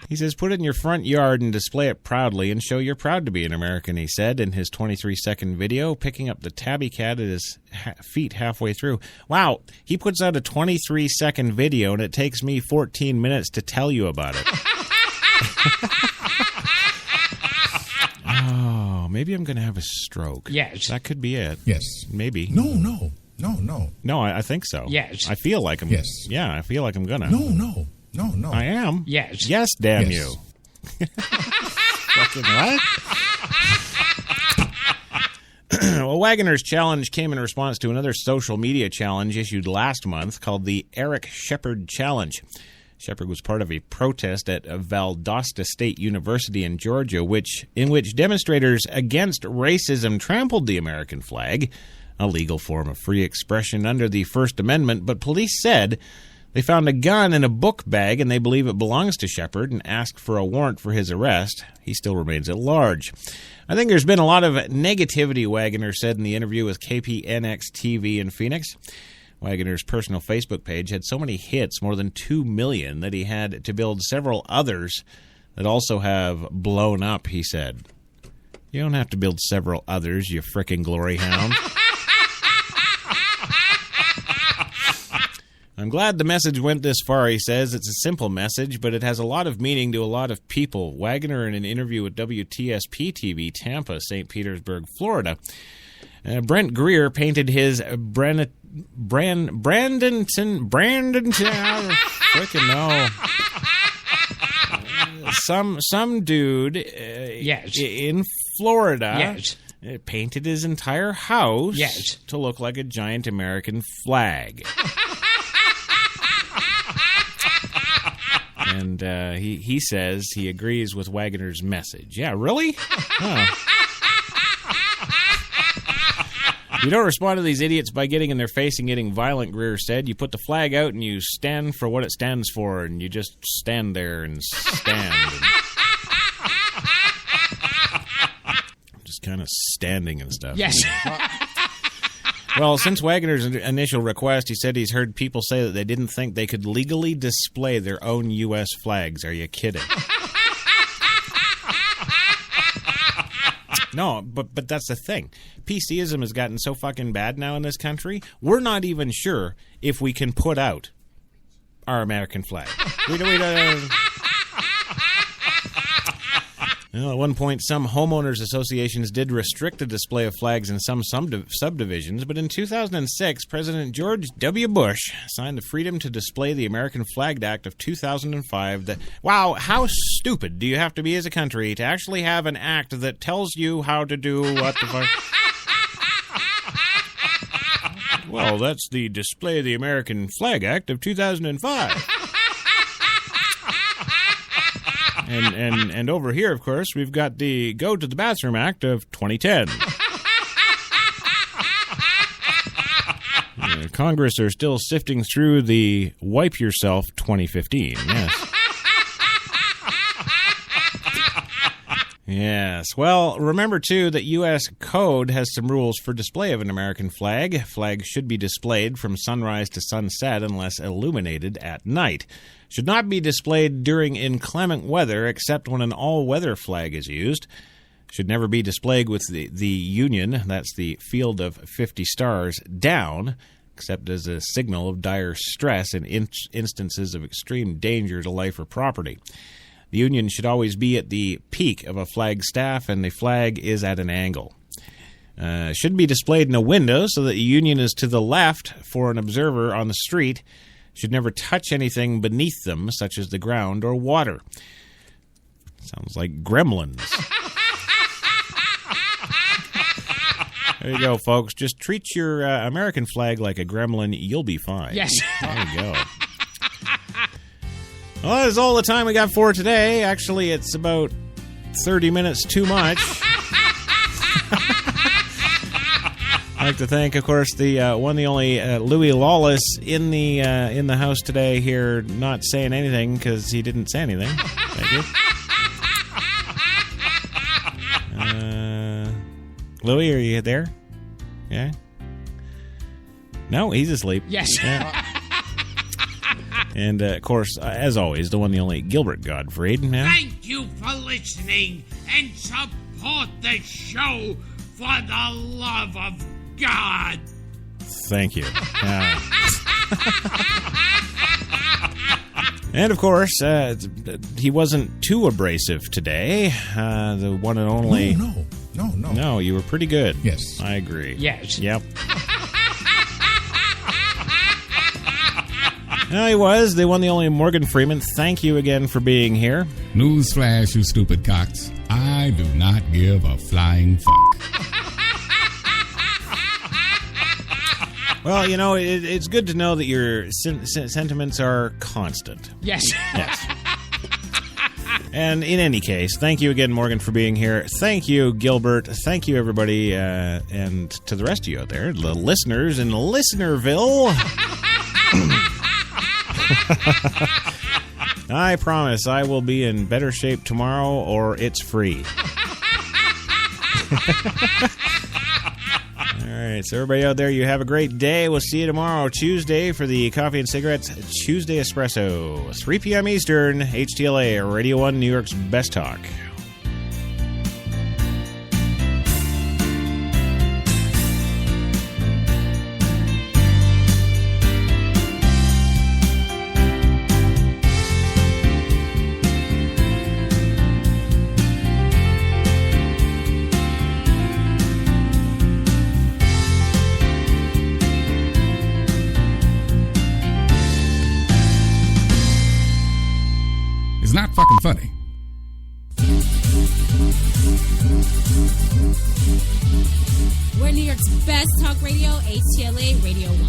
He says, put it in your front yard and display it proudly and show you're proud to be an American, he said in his 23-second video, picking up the tabby cat at his feet halfway through. Wow, he puts out a 23-second video, and it takes me 14 minutes to tell you about it. Oh, maybe I'm going to have a stroke. Yes. That could be it. Yes. Maybe. No. No, I think so. Yes. I feel like I'm... Yes. Yeah, I feel like I'm going to. No. I am? Yes. Yes, damn Yes. you. Fucking what? Well, Wagner's challenge came in response to another social media challenge issued last month called the Eric Shepard Challenge. Shepard was part of a protest at Valdosta State University in Georgia, in which demonstrators against racism trampled the American flag, a legal form of free expression under the First Amendment, but police said they found a gun in a book bag and they believe it belongs to Shepard and asked for a warrant for his arrest. He still remains at large. I think there's been a lot of negativity, Wagner said in the interview with KPNX-TV in Phoenix. Wagner's personal Facebook page had so many hits, more than 2 million, that he had to build several others that also have blown up, he said. You don't have to build several others, you frickin' glory hound. I'm glad the message went this far, he says. It's a simple message, but it has a lot of meaning to a lot of people. Wagner, in an interview with WTSP-TV, Tampa, St. Petersburg, Florida, Brent Greer painted his Brandonton, freaking no. Some dude Yes. in Florida Yes. painted his entire house Yes. to look like a giant American flag. And he says he agrees with Wagner's message. Yeah, really? Huh. You don't respond to these idiots by getting in their face and getting violent, Greer said. You put the flag out and you stand for what it stands for, and you just stand there and stand. Just kind of standing and stuff. Yes. Well, since Wagner's initial request, he said he's heard people say that they didn't think they could legally display their own U.S. flags. Are you kidding? No, but that's the thing. PCism has gotten so fucking bad now in this country, we're not even sure if we can put out our American flag. We don't Well, at one point, some homeowners associations did restrict the display of flags in some subdivisions, but in 2006, President George W. Bush signed the Freedom to Display the American Flag Act of 2005. Wow, how stupid do you have to be as a country to actually have an act that tells you how to do what the fuck? Well, that's the Display the American Flag Act of 2005. And over here, of course, we've got the Go to the Bathroom Act of 2010. Congress are still sifting through the Wipe Yourself 2015. Yes. Yes. Well, remember, too, that U.S. Code has some rules for display of an American flag. Flags should be displayed from sunrise to sunset unless illuminated at night. Should not be displayed during inclement weather except when an all-weather flag is used. Should never be displayed with the Union, that's the Field of 50 Stars, down, except as a signal of dire stress in instances of extreme danger to life or property. The Union should always be at the peak of a flag staff, and the flag is at an angle. Should be displayed in a window so that the Union is to the left for an observer on the street. Should never touch anything beneath them, such as the ground or water. Sounds like Gremlins. There you go, folks. Just treat your American flag like a gremlin. You'll be fine. Yes. There you go. Well, that is all the time we got for today. Actually, it's about 30 minutes too much. I'd like to thank, of course, the one, the only Louis Lawless in the house today here, not saying anything because he didn't say anything. Thank you. Louis, are you there? Yeah. No, he's asleep. Yes. Yeah. And, of course, as always, the one, the only Gilbert Gottfried. Yeah. Thank you for listening and support the show for the love of God. Thank you. And, of course, he wasn't too abrasive today. The one and only... No. No, you were pretty good. Yes. I agree. Yes. Yep. No, he was. The one, the only Morgan Freeman. Thank you again for being here. Newsflash, you stupid cocks. I do not give a flying fuck. Well, you know, it's good to know that your sentiments are constant. Yes. Yes. And in any case, thank you again, Morgan, for being here. Thank you, Gilbert. Thank you, everybody. And to the rest of you out there, the listeners in Listenerville. I promise I will be in better shape tomorrow, or it's free. All right, so everybody out there, you have a great day. We'll see you tomorrow, Tuesday, for the Coffee and Cigarettes Tuesday Espresso, 3 p.m. Eastern, HTLA, Radio 1, New York's Best Talk. It's not fucking funny. We're New York's best talk radio, HTLA Radio 1.